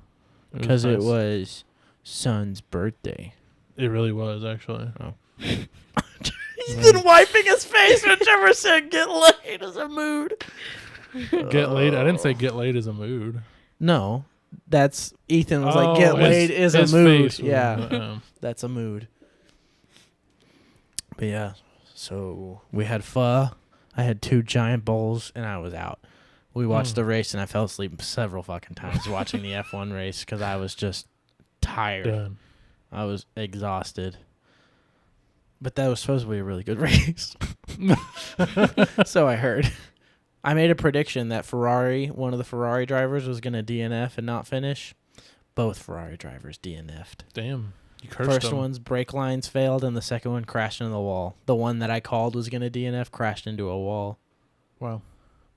Because it nice. was son's birthday. It really was, actually. Oh. He's been wiping his face when Trevor said get laid as a mood. Get laid? I didn't say get laid as a mood. No. That's Ethan was like, get laid is a mood. Yeah. That's a mood. But yeah. So we had pho. I had 2 giant bowls and I was out. We watched the race and I fell asleep several fucking times watching the F1 race because I was just tired. Done. I was exhausted. But that was supposed to be a really good race. So I heard. I made a prediction that one of the Ferrari drivers, was going to DNF and not finish. Both Ferrari drivers DNF'd. Damn. You cursed First them. one's brake lines failed and the second one crashed into the wall. The one that I called was going to DNF crashed into a wall. Wow.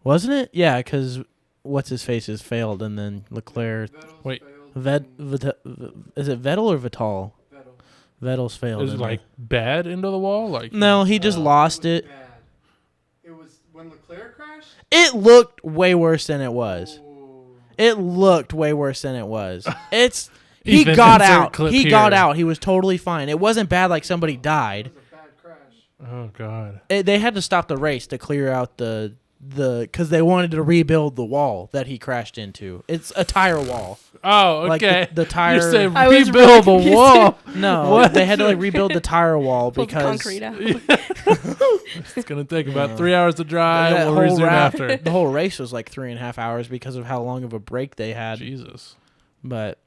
Wasn't it? Yeah, because what's-his-faces failed and then Leclerc... Wait. Is it Vettel or Vittel? Vettel's failed. Is it like bad into the wall? Like No, he just lost it. Bad. It was when Leclerc crashed? It looked way worse than it was. Oh. It looked way worse than it was. He Ethan, got insert out. clip He here. got out. He was totally fine. It wasn't bad like somebody It died. was a bad crash. Oh god. They had to stop the race to clear out the because they wanted to rebuild the wall that he crashed into. It's a tire wall. Oh, Like okay. the tire. You said I was rebuild really the wall. No, What? they had to like rebuild the tire wall Pull the because concrete out. It's gonna take about 3 hours to dry. that We'll whole resume route- after. the whole race was like 3.5 hours because of how long of a break they had. Jesus. But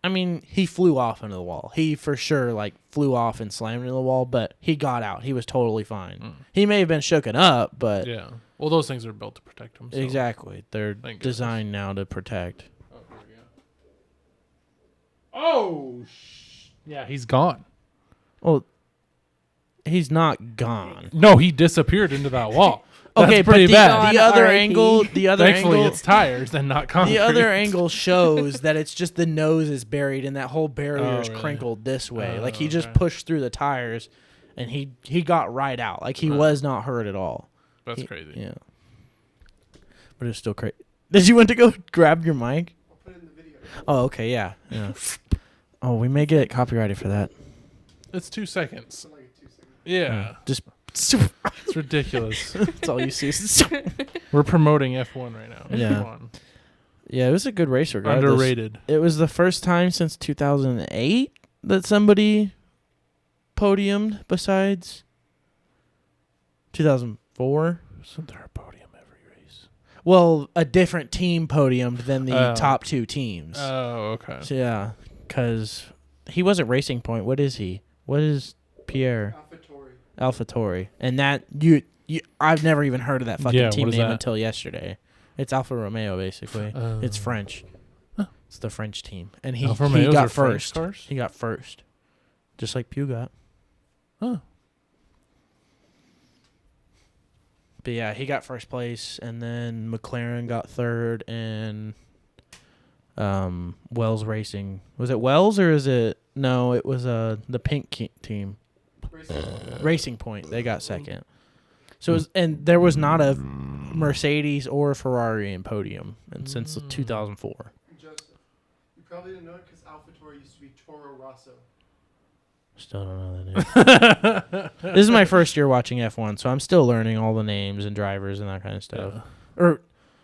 I mean, he flew off into the wall. He for sure like flew off and slammed into the wall, but he got out. He was totally fine. Mm. He may have been shooken up, but Yeah. Well, those things are built to protect them. So. exactly, they're Thank designed now to protect. Oh, here we go. Oh, yeah, he's gone. Well, he's not gone. No, he disappeared into that wall. That's Okay, pretty but bad. the other R.I.P. angle, Thankfully, it's tires and not concrete. the other angle shows that it's just the nose is buried and that whole barrier is really? crinkled this way. Oh, Like he just okay. pushed through the tires, and he got right out. Like he was not hurt at all. That's crazy. Yeah, but it's still crazy. Did you want to go grab your mic? I'll put it in the video. Oh, okay, yeah. Oh, we may get copyrighted for that. It's 2 seconds. For like 2 seconds. Yeah. Just It's ridiculous. that's all you see. We're promoting F1 right now. Yeah. Come on. Yeah, it was a good race regardless. Underrated. It was the first time since 2008 that somebody podiumed besides 2004. Isn't there a podium every race? Well, a different team podiumed than the Oh. top 2 teams. Oh, okay. So yeah, because he wasn't Racing Point. What is he? What is Pierre AlphaTauri? And that you I've never even heard of that fucking Yeah, team what is name that? until yesterday. It's Alfa Romeo basically. It's Oh. French. Huh. It's the French team, and he Alfa Romeos got are French first. cars? He got first, just like Pew got. Oh. But yeah, he got first place, and then McLaren got third, and Wells Racing. Was it Wells or is it? No, it was the pink team. Racing Point. They got second. So it was, and there was not a Mercedes or a Ferrari in podium and since 2004. Joseph, you probably didn't know it because AlphaTauri used to be Toro Rosso. Still don't know the name. This is my first year watching F1, so I'm still learning all the names and drivers and that kind of stuff. Yeah. Or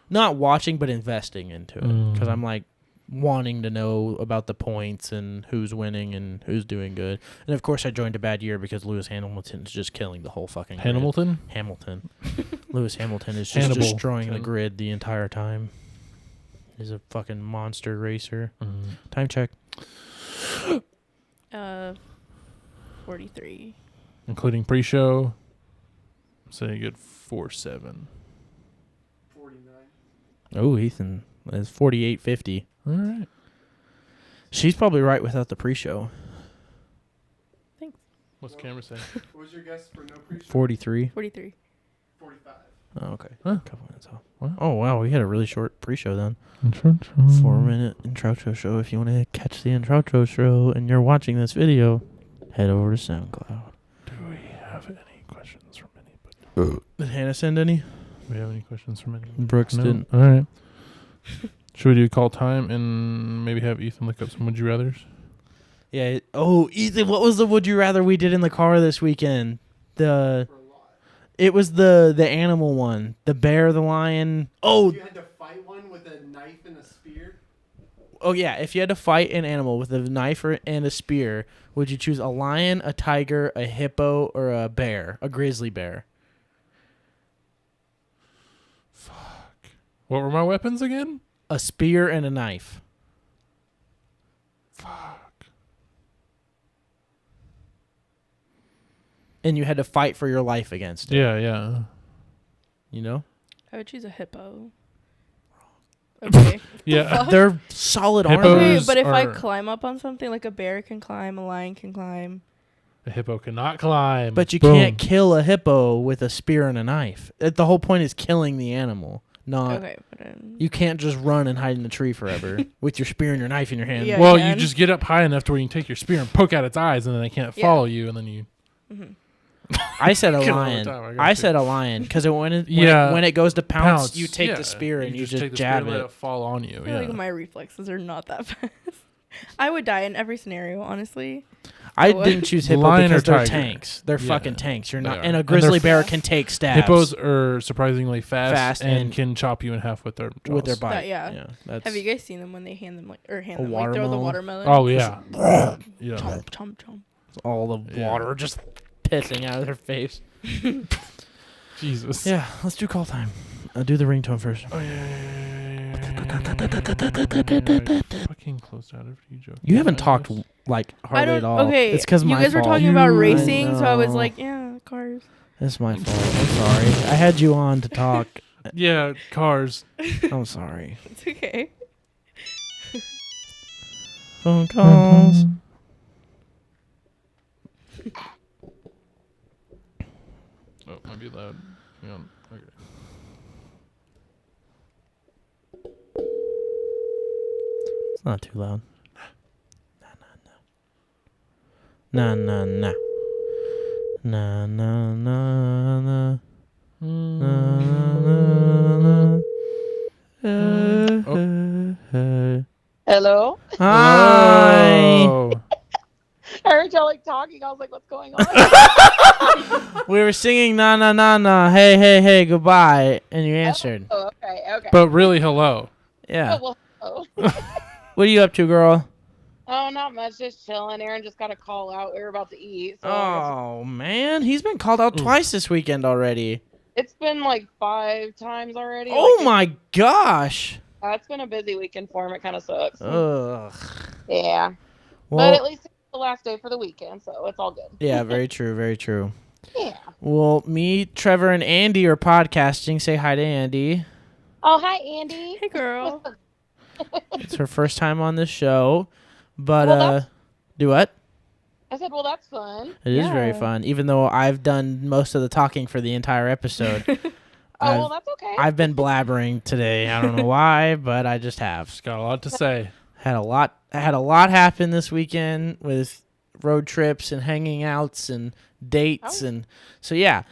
not watching, but investing into it. Because I'm like wanting to know about the points and who's winning and who's doing good. And of course, I joined a bad year because Lewis Hamilton's just killing the whole fucking grid. Hamilton. Lewis Hamilton is just destroying the grid the entire time. He's a fucking monster racer. Time check. 43. Including pre-show. I'm saying good 4.7. 49. Oh, Ethan is 48.50. All right. She's probably right without the pre-show. Thanks. What's camera saying? What was your guess for no pre-show? 43. 43. 45. Oh, okay. Huh. A couple minutes off. Wow. Oh, wow. We had a really short pre-show then. 4-minute intro show. If you want to catch the intro show and you're watching this video, head over to SoundCloud. Do we have any questions from anybody? Did Hannah send any? Do we have any questions from anybody? Brooks didn't. All right. Should we do call time and maybe have Ethan look up some would you rathers? Yeah. Ethan, what was the would you rather we did in the car this weekend? It was the animal one. The bear, the lion. Oh. You had to fight one with a knife and a spear? Oh, yeah. If you had to fight an animal with a knife and a spear, would you choose a lion, a tiger, a hippo, or a bear? A grizzly bear? Fuck. What were my weapons again? A spear and a knife. Fuck. And you had to fight for your life against it. Yeah. You know? I would choose a hippo. Okay. Yeah. They're solid Hippos armor. Okay, but if I are- climb up on something, like a bear can climb, a lion can climb. A hippo cannot climb. But you Boom. can't kill a hippo with a spear and a knife. The whole point is killing the animal. Not Okay, but you can't just run and hide in the tree forever with your spear and your knife in your hand. Yeah. Well, can. you just get up high enough to where you can take your spear and poke out its eyes, and then they can't follow you, and then you. I said a Kill it all the lion. time, I said a lion because when it goes to pounce, you take the spear and you just take the jab spear and it. let it fall on you. I feel Yeah. like my reflexes are not that fast. I would die in every scenario, honestly. I What? didn't choose hippo Lion or because they're tiger? tanks. They're Yeah, fucking tanks. You're they not, are. and a And they're grizzly bear fast. can take stabs. Hippos are surprisingly fast and and can chop you in half with their jaws. with their bite. yeah. That's Have you guys seen them when they hand them like A throw the watermelon? watermelon? Oh yeah. Yeah. Chomp, chomp, chomp. all the water just pissing out of their face. Jesus. Yeah, let's do call time. Do the ringtone first. Oh yeah. Fucking closed out after you joke. You haven't talked like I hardly don't. at all. Okay, It's because you my guys were fault. talking about I racing, so I was know. like, yeah, cars. It's my fault. I'm sorry. I had you on to talk. Yeah, cars. I'm sorry. It's okay. Phone calls. Oh, might be loud. Hang on. Okay. It's not too loud. Nah. Nah. Nah. Nah. Hello? Hi. Oh. I heard y'all like talking. I was like, what's going on? We were singing na na na na. Hey hey hey goodbye, and you answered. Oh, okay. But really, hello. Yeah. Oh, well, What are you up to, girl? oh, not much. Just chilling. Aaron just got a call out. We were about to eat. So Oh man, he's been called out twice this weekend already. it's been like 5 times already. Oh Like, my gosh. it's been a busy weekend for him. It kind of sucks. Ugh. Yeah. But Well, at least it's the last day for the weekend, so it's all good. yeah, very true, very true. Yeah. Well, me, Trevor, and Andy are podcasting. Say hi to Andy. Oh, hi, Andy. Hey, girl. It's her first time on this show, but Well, that's- do what? I said, well, that's fun. It is very Yeah. fun, even though I've done most of the talking for the entire episode. Oh, I've, well, that's okay. I've been blabbering today. I don't know why, but I just have. Just got a lot to say. Had a lot happen this weekend with road trips and hanging outs and dates and so yeah.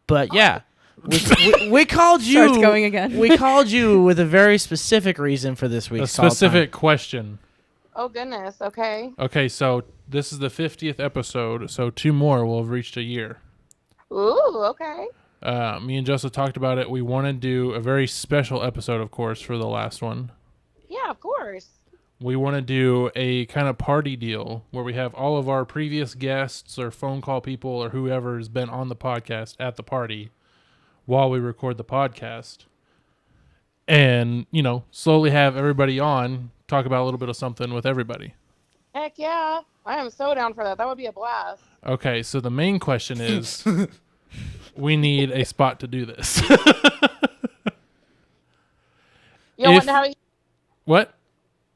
But yeah, we called you. Starts going again. We called you with a very specific reason for this A week's call time. specific question. Oh goodness. Okay. Okay, so this is the 50th episode, so 2 more will have reached a year. Ooh. Okay. Me and Joseph talked about it. We want to do a very special episode, of course, for the last one. Yeah, of course. We want to do a kind of party deal where we have all of our previous guests or phone call people or whoever has been on the podcast at the party while we record the podcast. And, slowly have everybody on, talk about a little bit of something with everybody. Heck yeah. I am so down for that. That would be a blast. Okay, so the main question is we need a spot to do this. Y'all want to have it? What?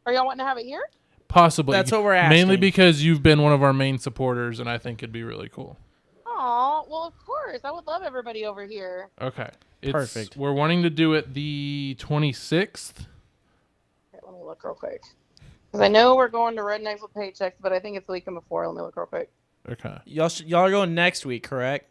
Are y'all wanting to have it here? Possibly. That's what we're asking. Mainly because you've been one of our main supporters, and I think it'd be really cool. Aw, well, of course. I would love everybody over here. Okay. Perfect. We're wanting to do it the 26th. Okay, let me look real quick. Because I know we're going to Rednecks with Paychecks, but I think it's the weekend before. Let me look real quick. Okay. Y'all are going next week, correct?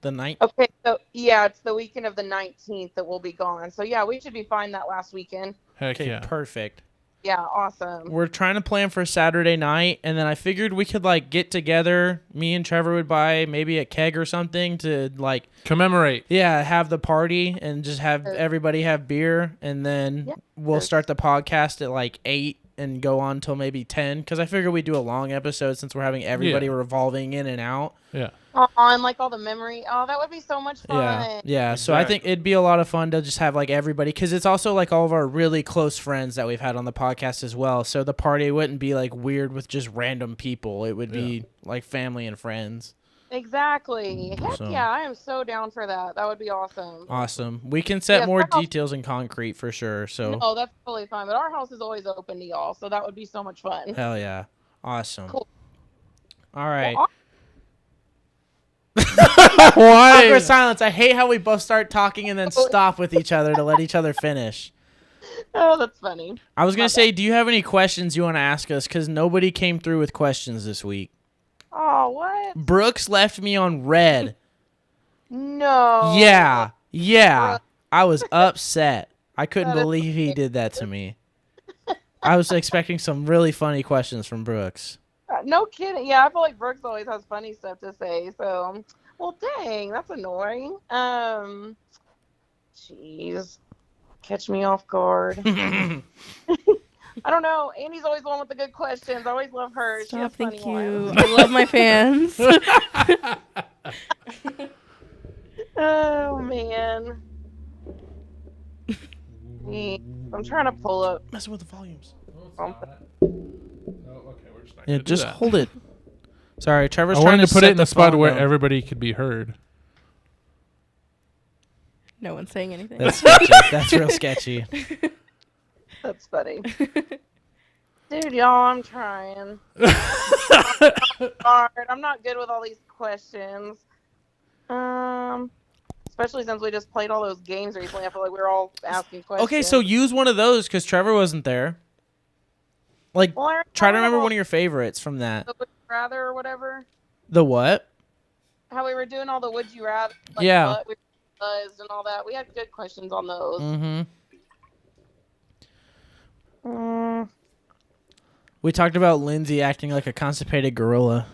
The 9th? Okay, so yeah, it's the weekend of the 19th that we'll be gone. So yeah, we should be fine that last weekend. Heck Okay, yeah. perfect. Yeah, awesome. We're trying to plan for Saturday night, and then I figured we could get together. Me and Trevor would buy maybe a keg or something to Commemorate. have the party and just have everybody have beer, and then we'll start the podcast at 8 and go on till maybe 10. Because I figure we do a long episode since we're having everybody revolving in and out. Yeah. And all the memory. Oh, that would be so much fun. Yeah. So I think it'd be a lot of fun to just have everybody, because it's also all of our really close friends that we've had on the podcast as well. So the party wouldn't be weird with just random people. It would be family and friends. Exactly. Heck So- yeah, I am so down for that. That would be awesome. Awesome. We can set Yeah, more our house- details in concrete for sure. So No, that's totally fine. But our house is always open to y'all, so that would be so much fun. hell yeah. Awesome. Cool. All right. Well, Why? Awkward silence. I hate how we both start talking and then stop with each other to let each other finish. oh, that's funny. I was going to say, do you have any questions you want to ask us? Because nobody came through with questions this week. Oh, what? Brooks left me on red. No. Yeah. Brooks. I was upset. I couldn't That is believe he did that to me. I was expecting some really funny questions from Brooks. No kidding. Yeah, I feel like Brooks always has funny stuff to say. So, well, dang, that's annoying. Jeez, catch me off guard. I don't know. Andy's always the one with the good questions. I always love her. She has Stop, thank funny you. ones. I love my fans. Oh man. I'm trying to pull up. Messing with the volumes. Okay, we're just not Yeah, gonna do just that. hold it. Sorry, Trevor's I trying wanted to put set it in a spot phone where down. everybody could be heard. No one's saying anything. That's sketchy. That's real sketchy. That's funny. Dude, y'all, I'm trying. Hard. I'm not good with all these questions. Especially since we just played all those games recently. I feel like we were all asking questions. Okay, so use one of those because Trevor wasn't there. Well, I Try to remember all one of your favorites from that. the Would You Rather or whatever. The what? How we were doing all the Would You Rather. Yeah. What we buzzed and all that. We had good questions on those. Mm-hmm. Mm. We talked about Lindsay acting like a constipated gorilla.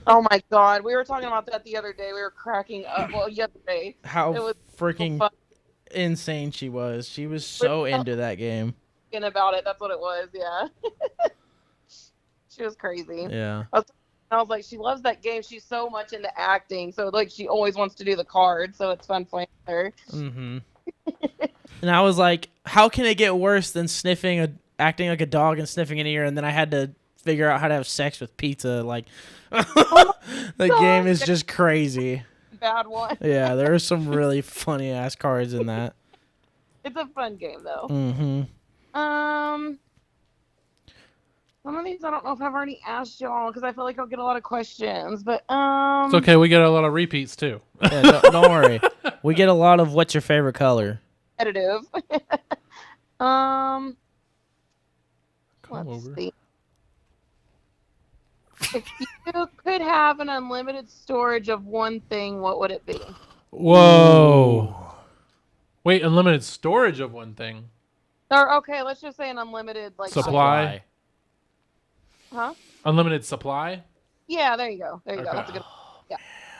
Oh my God, we were talking about that the other day. We were cracking up. Well, yesterday. How It was freaking fun insane she was. She was so into that game. about it. That's what it was. Yeah. She was crazy. Yeah. I was like, she loves that game. She's so much into acting. So she always wants to do the cards. So it's fun playing with her. Mm-hmm. And I was like, how can it get worse than acting like a dog and sniffing an ear? And then I had to figure out how to have sex with pizza. The game is just crazy. Bad one. Yeah, there are some really funny ass cards in that. It's a fun game though. Mm-hmm. Some of these I don't know if I've already asked y'all because I feel like I'll get a lot of questions. But It's okay. We get a lot of repeats too. Yeah, don't worry. We get a lot of what's your favorite color? competitive. Come Let's over. see. If you could have an unlimited storage of one thing, what would it be? Whoa. Wait, unlimited storage of one thing. Or okay, let's just say an unlimited Supply. Huh? Unlimited supply? Yeah, there you go. There you go. Okay. That's a good.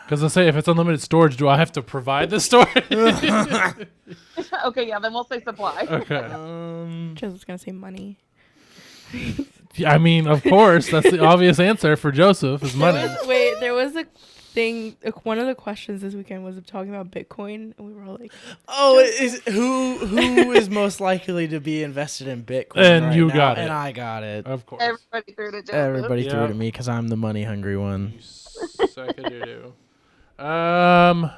Because I say if it's unlimited storage, do I have to provide the storage? Okay, yeah, then we'll say supply. Okay. Joseph's gonna say money. Yeah, I mean, of course, that's the obvious answer for Joseph is money. There was a thing. One of the questions this weekend was talking about Bitcoin, and we were all like, Oh, is who is most likely to be invested in Bitcoin? And right you now? got it. And I got it. Of course. Everybody threw to Joseph. Everybody threw Yeah. it at me because I'm the money hungry one. You suck-a-doo-doo. I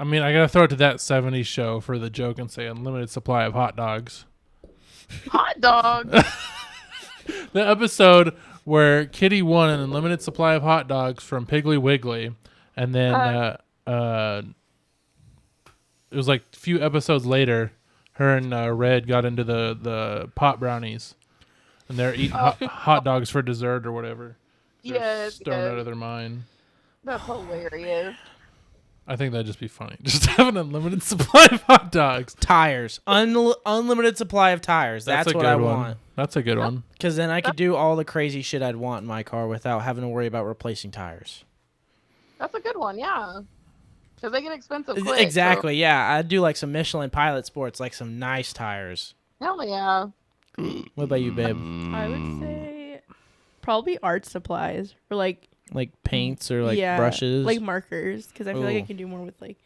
mean, I gotta throw it to that '70s show for the joke and say unlimited supply of hot dogs. Hot dog. The episode where Kitty won an unlimited supply of hot dogs from Piggly Wiggly, and then it was like a few episodes later, her and Red got into the pot brownies, and they're eating hot dogs for dessert or whatever. They're Yes, stoned yes. out of their mind. That's hilarious. I think that'd just be funny. Just have an unlimited supply of hot dogs. Tires. Unlimited supply of tires. That's a what good I one. want. That's a good one. Because then I could do all the crazy shit I'd want in my car without having to worry about replacing tires. That's a good one, yeah. Because they get expensive quick. Exactly, yeah. I'd do like some Michelin Pilot Sports, like some nice tires. So. Hell yeah. What about you, babe? I would say probably art supplies or like paints or like yeah, brushes? like markers, because I feel like I Ooh. can do more with like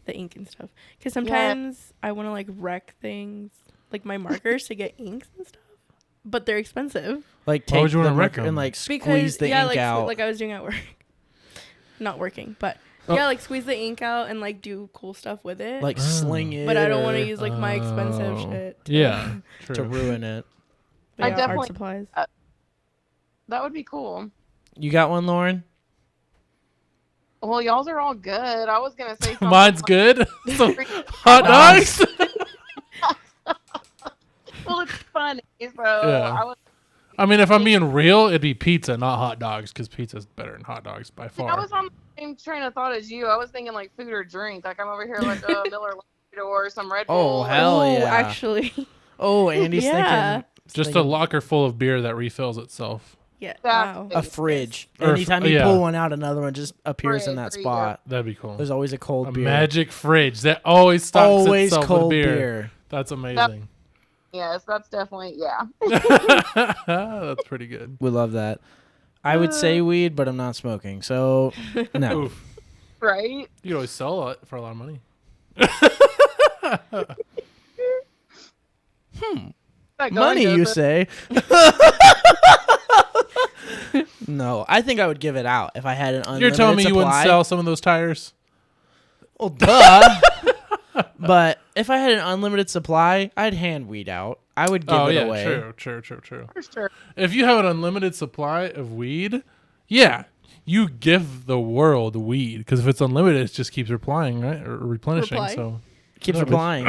the ink and stuff. Because sometimes I want to like wreck things, like my markers to get inks and stuff, but they're expensive. Like Why would take you the wanna wreck marker and them? like squeeze Because the yeah, ink out. like I was doing at work, not working, but Oh. yeah, like squeeze the ink out and like do cool stuff with it. like sling it. but I don't want to or use like my expensive Oh. shit. Yeah, to true. ruin it. But I yeah, definitely- art supplies. That would be cool. You got one, Lauren? Well, y'all's are all good. I was going to say something. Mine's good. So, like- hot dogs. Well, it's funny. So Yeah. I was. I mean, if I'm being real, it'd be pizza, not hot dogs, because pizza's better than hot dogs by I far. was on the same train of thought as you. I was thinking like food or drink. Like I'm over here like a Miller Lite or some Red Bull. Oh, hell Ooh, yeah. actually, Oh, Andy's Yeah. thinking. Just a thinking locker full of beer that refills itself. yeah. That's Wow. it. a fridge. Or Anytime you yeah. pull one out, another one just appears in Fridge, that there you go. spot. That'd be cool. There's always a cold A beer. magic fridge that always stocks Always itself cold with beer. beer. That's amazing. Yes, that's definitely yeah. That's pretty good. We love that. I would say weed, but I'm not smoking, so no. Oof. Right? You could always sell it for a lot of money. Like, Money, going you to- say? No, I think I would give it out if I had an unlimited You're telling me you wouldn't supply. sell some of those tires? Well, duh. But if I had an unlimited supply, I'd hand weed out. I would give Oh it yeah, away. true. For sure. If you have an unlimited supply of weed, yeah, you give the world weed because if it's unlimited, it just keeps replying, right, or replenishing. Reply. So Keeps No, but- replying.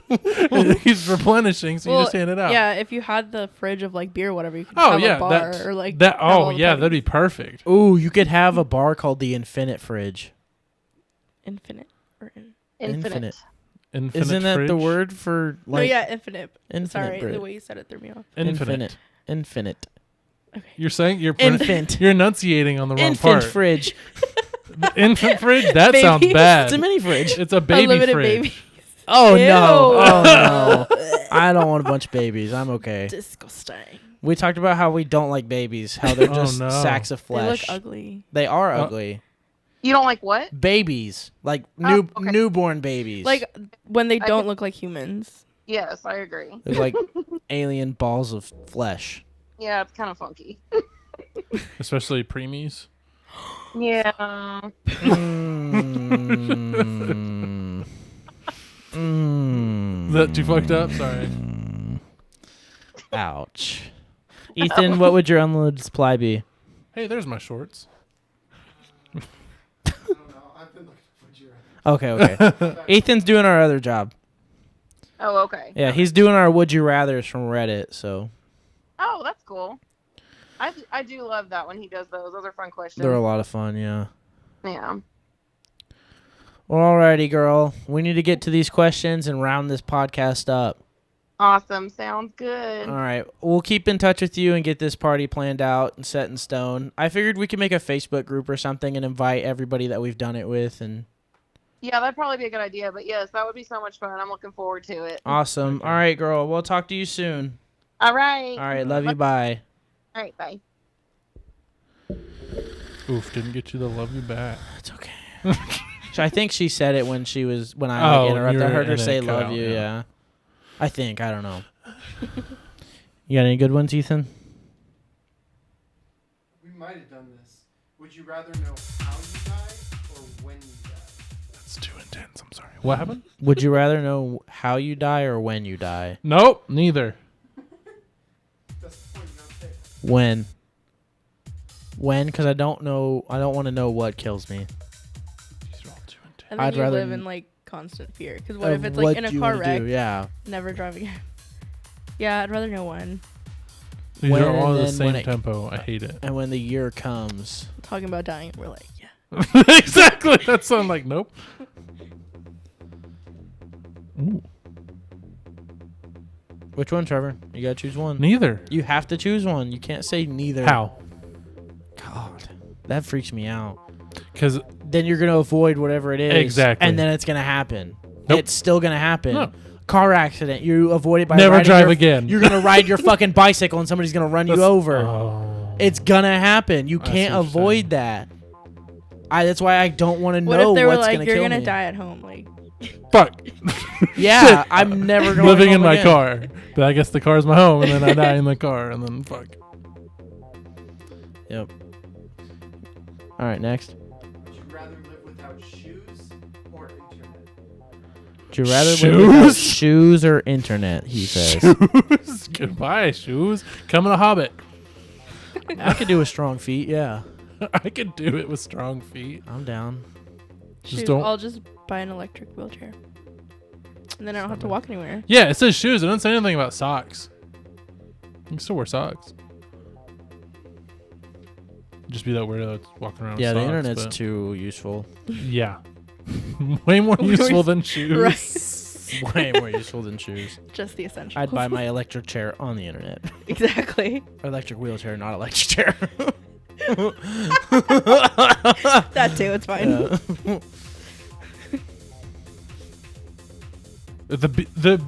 it keeps replenishing, so you just hand it out. Yeah, if you had the fridge of like beer or whatever, you could Oh have yeah, a bar that or like that. have all Oh the yeah, that'd be parties. perfect. Ooh, you could have a bar called the Infinite Fridge. Infinite or Infinite. Infinite Isn't that the fridge? word for no, like yeah, infinite. infinite Sorry, fridge? the way you said it threw me off. Infinite. Infinite. You're saying you're Infant. You're enunciating on the wrong Infant part. fridge. The infant fridge. That sounds Babies. bad. It's a mini fridge. It's a baby Unlimited fridge. baby. Oh Ew. no. Oh no. I don't want a bunch of babies. I'm okay. Disgusting. We talked about how we don't like babies, how they're Oh, just no. sacks of They look flesh. ugly. They are Oh. ugly. You don't like what? Babies. Like Oh, okay. newborn babies. Like when they I don't can- look like humans. Yes, I agree. They're like alien balls of flesh. Yeah, it's kind of funky. Especially preemies. Yeah. Mm. Mm. Is that too fucked up? Sorry. Ouch. Ethan, what would your unlimited supply be? Hey, there's my shorts. I don't know. I've been looking for you. Okay. Ethan's doing our other job. Oh, okay. Yeah, he's doing our would you rathers from Reddit, so Oh, that's cool. I do love that when he does those. Those are fun questions. they're a lot of fun, yeah. Yeah. Well, alrighty, girl. We need to get to these questions and round this podcast up. Awesome. Sounds good. All right. We'll keep in touch with you and get this party planned out and set in stone. I figured we could make a Facebook group or something and invite everybody that we've done it with. And Yeah, that'd probably be a good idea. But yes, that would be so much fun. I'm looking forward to it. awesome. Okay. All right, girl. We'll talk to you soon. All right. All right. Love you. Bye. All right. Bye. Oof, didn't get you the love you back. It's okay. I think she said it when I Oh, interrupted. I you were heard her in say it, cut love out, you. yeah. Yeah. I think. I don't know. You got any good ones, Ethan? We might have done this. Would you rather know how you die or when you die? That's too intense. I'm sorry. What happened? Would you rather know how you die or when you die? Nope, neither. That's the point. You don't pick. When? When? Because I don't know. I don't want to know what kills me. These are all too intense. And then I'd you rather live in like constant fear. Because what Of if it's what like in a you car would wreck? do, yeah. Never drive again. Yeah, I'd rather know when. These When are all and the then same when it- tempo. I hate it. And when the year comes, Talking about dying, we're like, yeah. Exactly. That sounds like nope. Ooh, which one, Trevor? You gotta choose one. neither. You have to choose one. You can't say neither. How? God, that freaks me out. Because Then you're gonna avoid whatever it is. Exactly. And then it's gonna happen. Nope. It's still gonna happen. No. Car accident. You avoid it by Never riding drive your- again. You're gonna ride your fucking bicycle and somebody's gonna run you over. Oh. It's gonna happen. You I see can't what you're avoid that. That's why I don't want to What know if they were what's like, gonna you're kill gonna me. die at home? Like, Fuck. Yeah, I'm never going Living in home my again. car. But I guess the car's my home, and then I die in the car, and then fuck. Yep. All right, next. Would you rather live without shoes or internet? Would you rather live without Shoes? shoes or internet? He says. Shoes. Goodbye, shoes. Come in a hobbit. I could do with strong feet. Yeah, I could do it with strong feet. I'm down. Just shoot, don't- I'll just buy an electric wheelchair. And then I don't have to walk anywhere. Yeah, it says shoes. It doesn't say anything about socks. You can still wear socks. Just be that weirdo that's walking around Yeah, with the socks, internet's but- too useful. Yeah. Way more useful than shoes. Right. Way more useful than shoes. Just the essentials. I'd buy my electric chair on the internet. Exactly. Electric wheelchair, not electric chair. That too, it's fine. Yeah. The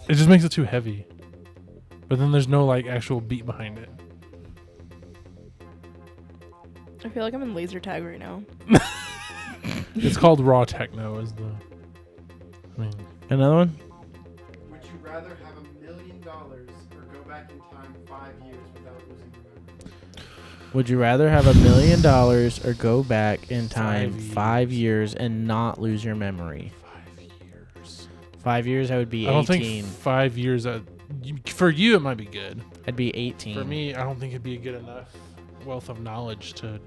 it just makes it too heavy. But then there's no like actual beat behind it. I feel like I'm in laser tag right now. It's called raw techno is the I mean Another one? Would you rather have $1 million or go back in time 5 years without losing your memory? Would you rather have $1 million or go back in time 5 5 years and not lose your memory? 5 years. 5 years, I would be I don't 18. think 5 years for you it might be good. I'd be 18. For me, I don't think it'd be a good enough wealth of knowledge to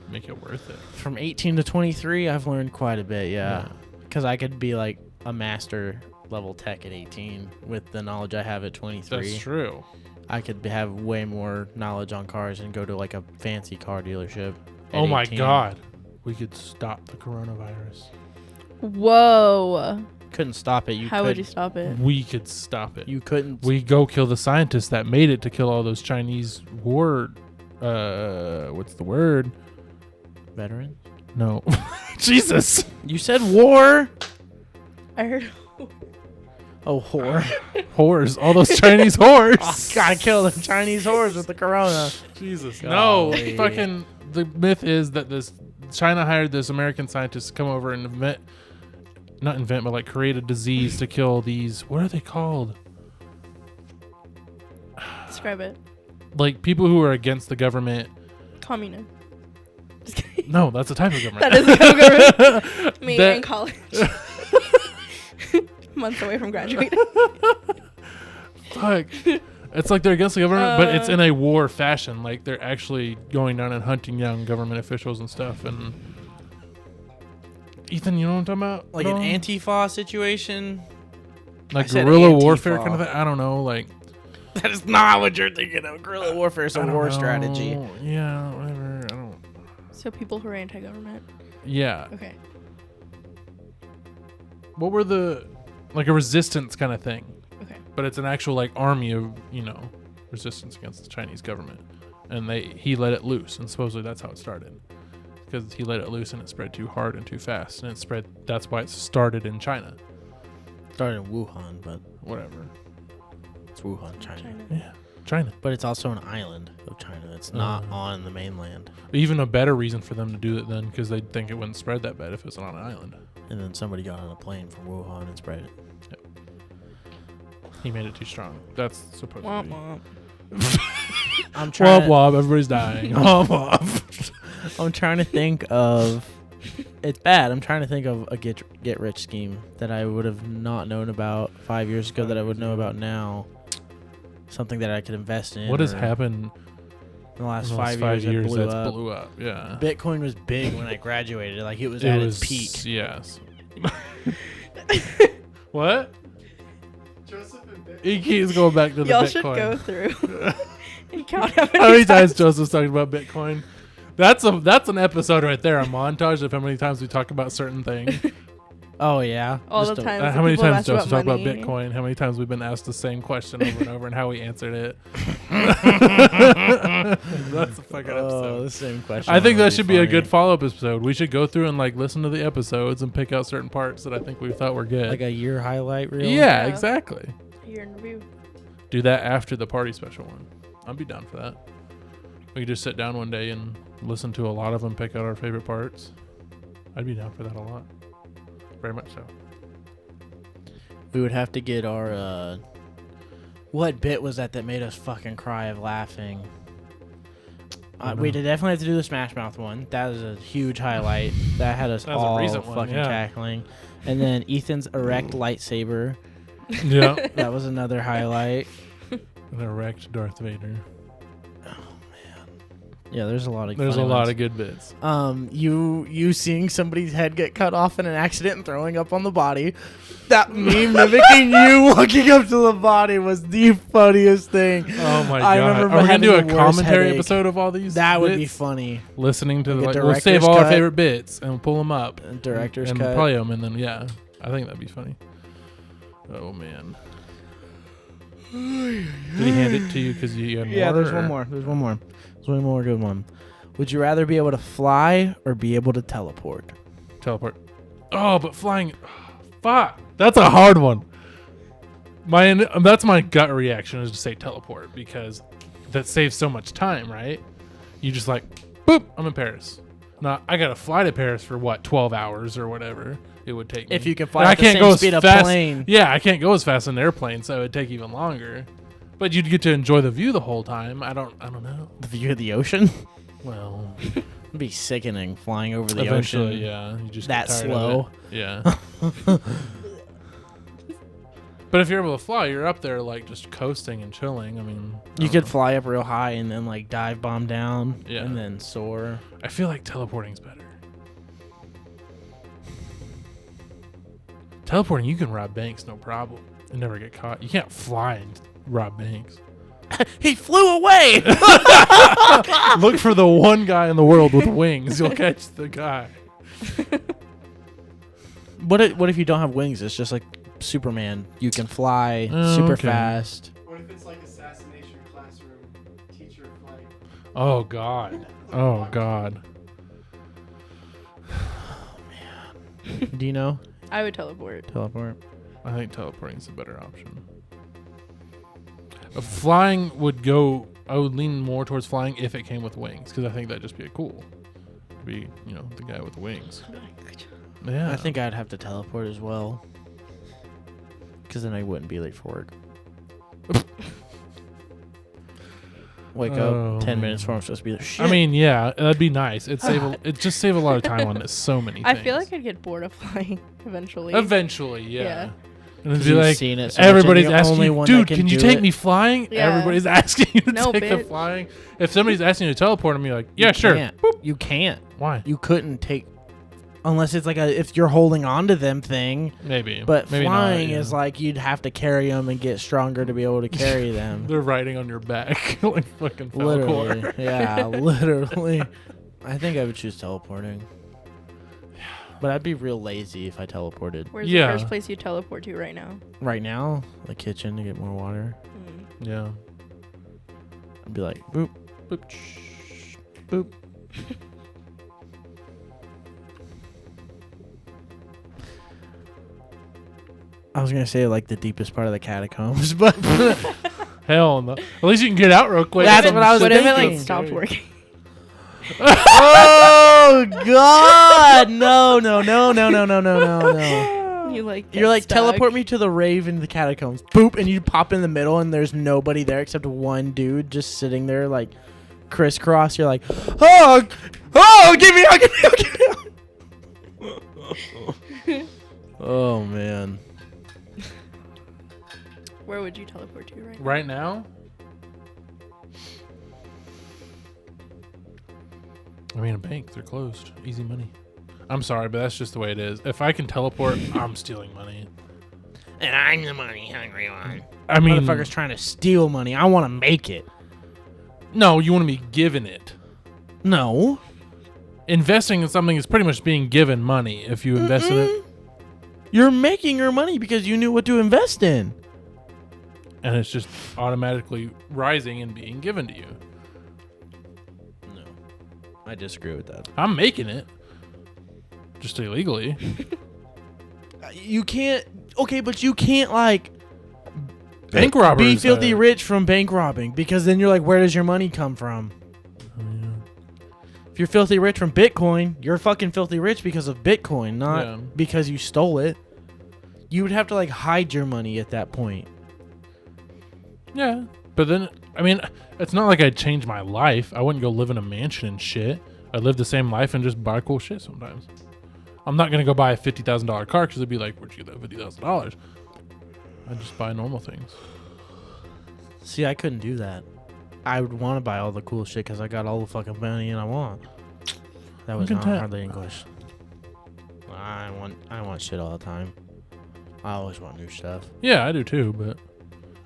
make it worth it. From 18 to 23, I've learned quite a bit, yeah. Because I could be like a master level tech at 18 with the knowledge I have at 23. That's true. I could have way more knowledge on cars and go to like a fancy car dealership. at Oh my 18. god. We could stop the coronavirus. Whoa. Couldn't stop it. How would you stop it? We could stop it. You couldn't. We go kill the scientists that made it to kill all those Chinese war what's the word? Veteran? No. Jesus. You said war? I heard. Oh, whore. Whores. All those Chinese whores. Oh, gotta kill the Chinese whores with the corona. Jesus. Golly. No. Fucking the myth is that this China hired this American scientist to come over and but like create a disease to kill these, what are they called? Describe it. Like people who are against the government. Communist. Just kidding. No, that's a type of government. That is a government. Me That- in college. Months away from graduating. Fuck. It's like they're against the government, but it's in a war fashion. Like they're actually going down and hunting young government officials and stuff. And Ethan, you know what I'm talking about? Like at an all? Antifa situation? Like I said guerrilla Antifa. warfare kind of thing. I don't know. Like That is not what you're thinking of. Guerrilla warfare is I a don't war know. strategy. Yeah, whatever. I don't. So people who are anti-government. Yeah. Okay. What were the like a resistance kind of thing? Okay. but it's an actual like army of resistance against the Chinese government, and he let it loose, and supposedly that's how it started, because he let it loose and it spread too hard and too fast, and it spread. That's why it started in China. Started in Wuhan, but Whatever. it's Wuhan, China. Yeah, China. But it's also an island of China. It's not on the mainland. Even a better reason for them to do it then, because they'd think it wouldn't spread that bad if it was on an island. And then somebody got on a plane from Wuhan and spread it. Yep. He made it too strong. That's supposed to Womp be. womp. I'm trying. Womp womp, everybody's dying. Womp womp. I'm trying to think of. It's bad. I'm trying to think of a get rich scheme that I would have not known about 5 years ago that I would know about now. Something that I could invest in. What has happened in the last in 5 5 years? years That that's blew blew up. up? Yeah. Bitcoin was big when I graduated. Like it was at its peak. Yes. What? Joseph and Bitcoin. He keeps going back to the Y'all Bitcoin. should go through and count how How many times Joseph's talking about Bitcoin? That's an episode right there, a montage of how many times we talk about certain things. Oh yeah. All Just the a- time. How many people have times asked Joseph talked about money. Bitcoin? How many times we've been asked the same question over and over and how we answered it? That's a fucking Oh, episode. the same question. I think would that should be a funny. good follow-up episode. We should go through and like listen to the episodes and pick out certain parts that I think we thought were good. Like a year highlight reel. Yeah, Yeah. exactly. Year in review. Do that after the party special one. I'd be down for that. We could just sit down one day and listen to a lot of them, pick out our favorite parts. I'd be down for that a lot. Very much so. We would have to get our. What bit was that made us fucking cry of laughing? We did definitely have to do the Smash Mouth one. That was a huge highlight. That had us That was a all recent one, fucking yeah. cackling. And then Ethan's erect lightsaber. Yeah. That was another highlight. An erect Darth Vader. Yeah, there's a lot of. There's a funny lot ones. of good bits. You seeing somebody's head get cut off in an accident and throwing up on the body. That meme mimicking you walking up to the body was the funniest thing. Oh my I god! remember Are we gonna do a having the worst commentary headache. episode of all these? That would be bits? funny. Listening to Like a we'll save director's all our cut. favorite bits and we'll pull them up. Director's and cut. play them, and then I think that'd be funny. Oh man! Did he hand it to you because you had more? Yeah, there's or- one more. There's one more. There's one more good one. Would you rather be able to fly or be able to teleport? Teleport. Oh, but flying. Fuck. That's a hard one. That's my gut reaction is to say teleport because that saves so much time, right? You just like, boop, I'm in Paris. Now I gotta fly to Paris for what, 12 hours or whatever it would take me. If you can And fly at the same speed of fast. plane. Yeah, I can't go as fast as an airplane, so it would take even longer. But you'd get to enjoy the view the whole time. I don't know. The view of the ocean? Well, It'd be sickening flying over the eventually, ocean. yeah. You just That get tired slow. Of it. Yeah. But if you're able to fly, you're up there like just coasting and chilling. I mean, I You don't could know. fly up real high and then like dive bomb down Yeah. and then soar. I feel like teleporting's better. Teleporting, you can rob banks, no problem, and never get caught. You can't fly and rob banks. He flew away. Look for the one guy in the world with wings. You'll catch the guy. What if you don't have wings? It's just like Superman. You can fly Oh, super okay. fast. What if it's like assassination classroom teacher flight? Oh God. Oh God. Do you know? I would teleport. Teleport. I think teleporting's a better option. Flying would go. I would lean more towards flying if it came with wings, because I think that'd just be cool. Be the guy with the wings. Yeah. I think I'd have to teleport as well. Because then I wouldn't be late for work. Wake up 10 minutes before I'm supposed to be there. Shit. I mean, yeah, that'd be nice. It'd just save a lot of time on so many I things. feel like I'd get bored of flying eventually. Eventually, yeah. Yeah. And it'd 'Cause be you've like, seen it so much and everybody's you're asking only you, one dude, that can you do take it." me flying? Yeah. Everybody's asking you to No, take the bitch. flying. If somebody's asking you to teleport, I'm like, yeah, You sure. can't. You can't. Why? You couldn't take. Unless it's like if you're holding on to them thing. Maybe. But Maybe not, flying yeah. is like you'd have to carry them and get stronger to be able to carry them. They're riding on your back like fucking Literally. Falcor. Yeah, literally. I think I would choose teleporting. But I'd be real lazy if I teleported. Where's Yeah. the first place you teleport to right now? Right now, the kitchen to get more water. Yeah. I'd be like, boop, boop, shh, boop. I was gonna say like the deepest part of the catacombs, but Hell no. At least you can get out real quick. That's what I was What if it thinking. like stopped working? oh God, no, no, no, no, no, no, no, no, no. You like You're like teleport me to the rave in the catacombs, boop, and you pop in the middle, and there's nobody there except one dude just sitting there like crisscross. You're like, oh, give me out, give me out, give me out. Oh man. Where would you teleport to right now? Right now? I mean, a bank. They're closed. Easy money. I'm sorry, but that's just the way it is. If I can teleport, I'm stealing money. And I'm the money hungry one. I mean, Motherfucker's trying to steal money. I want to make it. no, you want to be given it. No. Investing in something is pretty much being given money if you invest in it. You're making your money because you knew what to invest in. And it's just automatically rising and being given to you. No. I disagree with that. I'm making it. Just illegally. You can't. Okay, but you can't like Bank robbers. be filthy rich from bank robbing because then you're like, where does your money come from? Oh, yeah. If you're filthy rich from Bitcoin, you're fucking filthy rich because of Bitcoin, not because you stole it. You would have to like hide your money at that point. Yeah. But then, I mean, it's not like I'd change my life. I wouldn't go live in a mansion and shit. I'd live the same life and just buy cool shit sometimes. I'm not going to go buy a $50,000 car because it'd be like, where'd you get that $50,000? I'd just buy normal things. See, I couldn't do that. I would want to buy all the cool shit because I got all the fucking money and I want. That was not hardly English. I want shit all the time. I always want new stuff. Yeah, I do too, but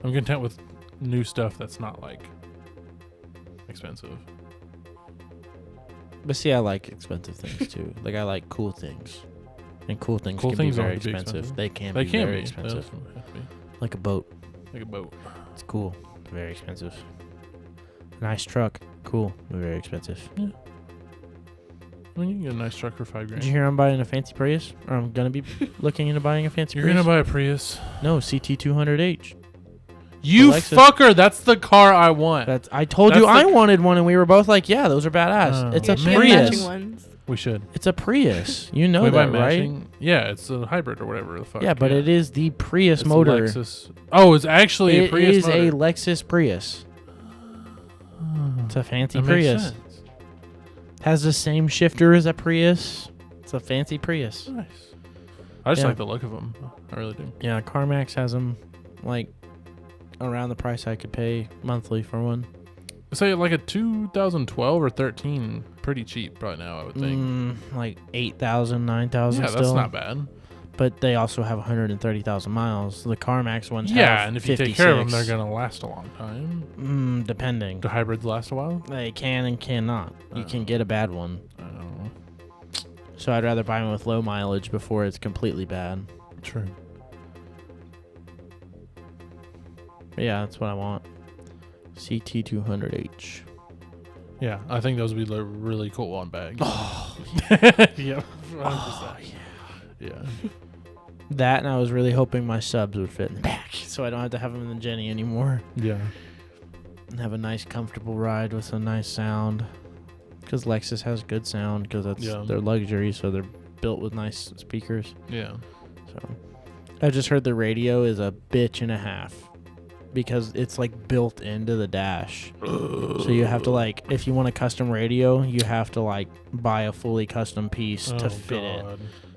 I'm content with new stuff that's not like expensive. But see, I like expensive things too. Like I like cool things, and cool things Cool can things be very don't have to be expensive. expensive. They can They be can very be. expensive. They also have to be. Like a boat. Like a boat. It's cool. Very expensive. Nice truck. Cool. Very expensive. I mean, you can get a nice truck for $5,000. Did you hear I'm buying a fancy Prius? Or I'm gonna be looking into buying a fancy You're Prius. gonna buy a Prius. No, CT200H. You Lexus. fucker! That's the car I want. That's I told That's you the I wanted one, and we were both like, "Yeah, those are badass." Oh, It's a You should get Prius. matching ones. We should. It's a Prius. You know Can we buy that, right? matching? Yeah, it's a hybrid or whatever the fuck. Yeah, but it is the Prius It's a motor. Lexus. Oh, it's actually a It Prius is motor. a Lexus Prius. It's a fancy That makes Prius. sense. Has the same shifter as a Prius. It's a fancy Prius. Nice. I just Yeah. like the look of them. I really do. Yeah, CarMax has them like around the price I could pay monthly for one. Say like a 2012 or 13, pretty cheap right now, I would think. Like 8,000, 9,000 Yeah, still. that's not bad. But they also have 130,000 miles. The CarMax ones Yeah, have and if you 56. take care of them, they're gonna last a long time. Depending. Do hybrids last a while? They can and cannot. You can get a bad one. I don't know. So I'd rather buy one with low mileage before it's completely bad. True. But yeah, that's what I want. CT200H. Yeah, I think those would be really cool on bag. Oh, yeah. oh, Yeah. that, and I was really hoping my subs would fit in the back, so I don't have to have them in the Jenny anymore. Yeah. And have a nice, comfortable ride with a nice sound. Because Lexus has good sound, because that's their luxury, so they're built with nice speakers. Yeah. So I just heard the radio is a bitch and a half. Because it's like built into the dash. So you have to like, if you want a custom radio, you have to like buy a fully custom piece to fit it.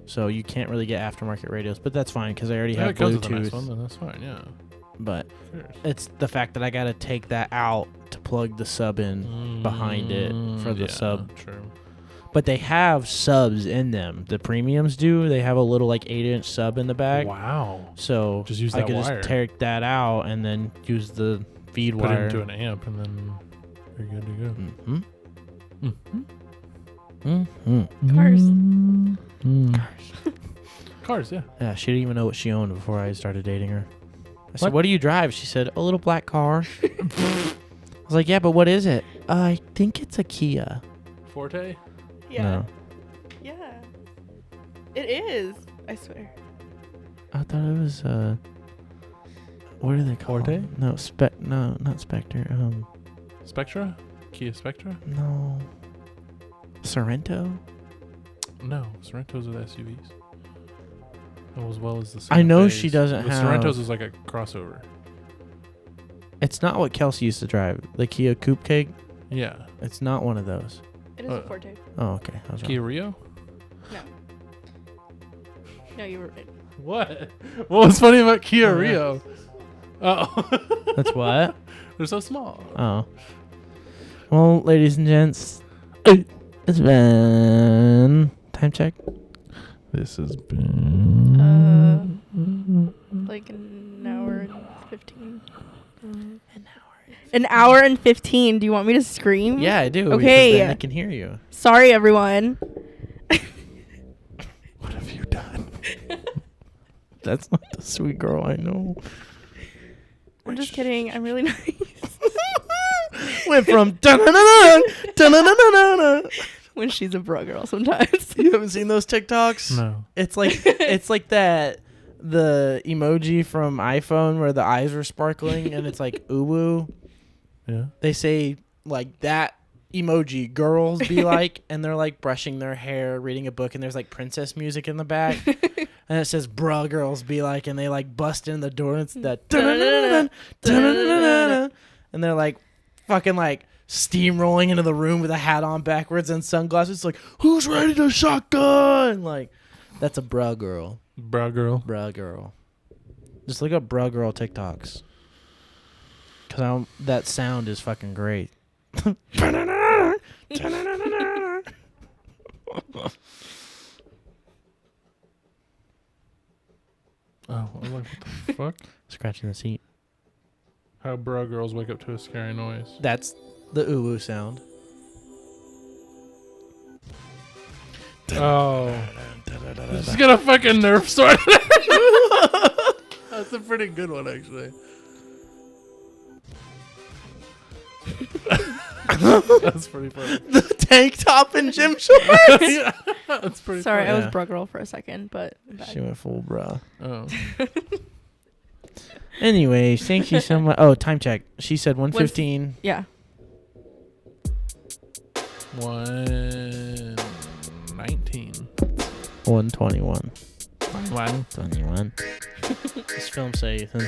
So you can't really get aftermarket radios, but that's fine because I already have it comes with a Bluetooth. nice one, then that's fine, yeah. But Cheers. it's the fact that I got to take that out to plug the sub in behind it for the sub. True. But they have subs in them. The premiums do. They have a little like 8-inch sub in the back. Wow. So Just use I that could wire. just take that out and then use the feed Put it wire. into an amp and then you're good to go. Mm-hmm. Mm-hmm. Cars. Cars, yeah. Yeah, she didn't even know what she owned before I started dating her. I said, What? "What do you drive?" She said, "A little black car." I was like, "Yeah, but what is it?" I think it's a Kia. Forte? Yeah. No, Yeah. It is. I swear. I thought it was what are they called? Forte? No, No, not Spectre. Spectra? Kia Spectra? No. Sorrento. No, Sorrentos are the SUVs. As well as the I know Santa she Fe's. doesn't The have- Sorrentos is like a crossover. It's not what Kelsey used to drive. The Kia Coupe Cake. Yeah. It's not one of those. It is a Forte. Oh, okay. I was Kia wrong. Rio? No, you were right. What? What was funny about Kia Oh, yeah. Rio? Oh. That's what? They're so small. Oh. Well, ladies and gents, it's been time check. This has been Like an hour and 15. An hour and 15. Do you want me to scream? Yeah, I do. because Okay. then I can hear you. Sorry, everyone. What have you done? That's not the sweet girl I know. I'm just kidding. I'm really nice. Went from dun-dun-dun-dun, dun-dun-dun-dun-dun. When she's a bro girl sometimes. You haven't seen those TikToks? No. It's like that the emoji from iPhone where the eyes were sparkling and it's like uwu. Yeah. They say like that emoji girls be like, and they're like brushing their hair, reading a book, and there's like princess music in the back. And it says bruh girls be like, and they like bust in the door and it's that dun-dun-dun-dun, dun-dun-dun-dun-dun. And they're like fucking like steamrolling into the room with a hat on backwards and sunglasses. It's like, who's ready to shotgun? Like, that's a bruh girl. Bra girl. Bruh girl. Just look up bruh girl TikToks. Cause that sound is fucking great. Oh, I was like, what the fuck? Scratching the seat. How bra girls wake up to a scary noise. That's the uwu sound. Oh. Just got a fucking Nerf sword. That's a pretty good one, actually. That's pretty funny. The tank top and gym shorts. Yeah, that's pretty Sorry, funny. I was Yeah. bro girl for a second, but I'm back. She went full bruh. Oh. Anyways, thank you so much. Oh, time check. She said 1:15. Yeah. 1:19. 1:21. 21. This film say, Ethan.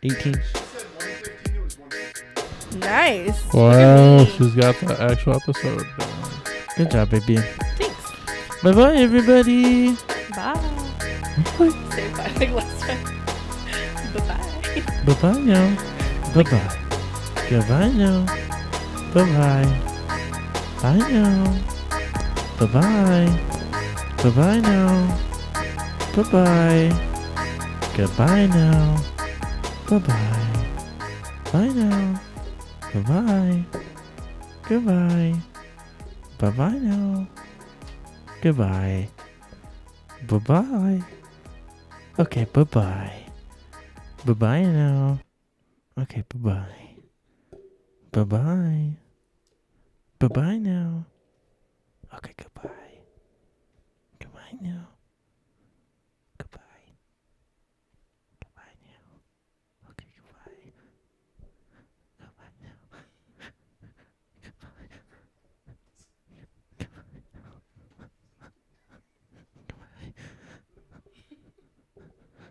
18. She said 115, it was 115. Nice. Wow, she's got the actual episode down. Good job, baby. Thanks. Bye bye, everybody. Bye. Say bye like last time. Bye-bye. Bye bye now. Bye bye. Goodbye now. Bye bye. Bye now. Bye bye. Bye bye now. Bye bye. Goodbye now. Bye bye. Bye now. Bye bye. Goodbye. Bye bye now. Goodbye. Bye bye. Okay, bye bye. Bye bye now. Okay, bye bye. Bye bye. Bye bye now. Okay, goodbye. Goodbye now.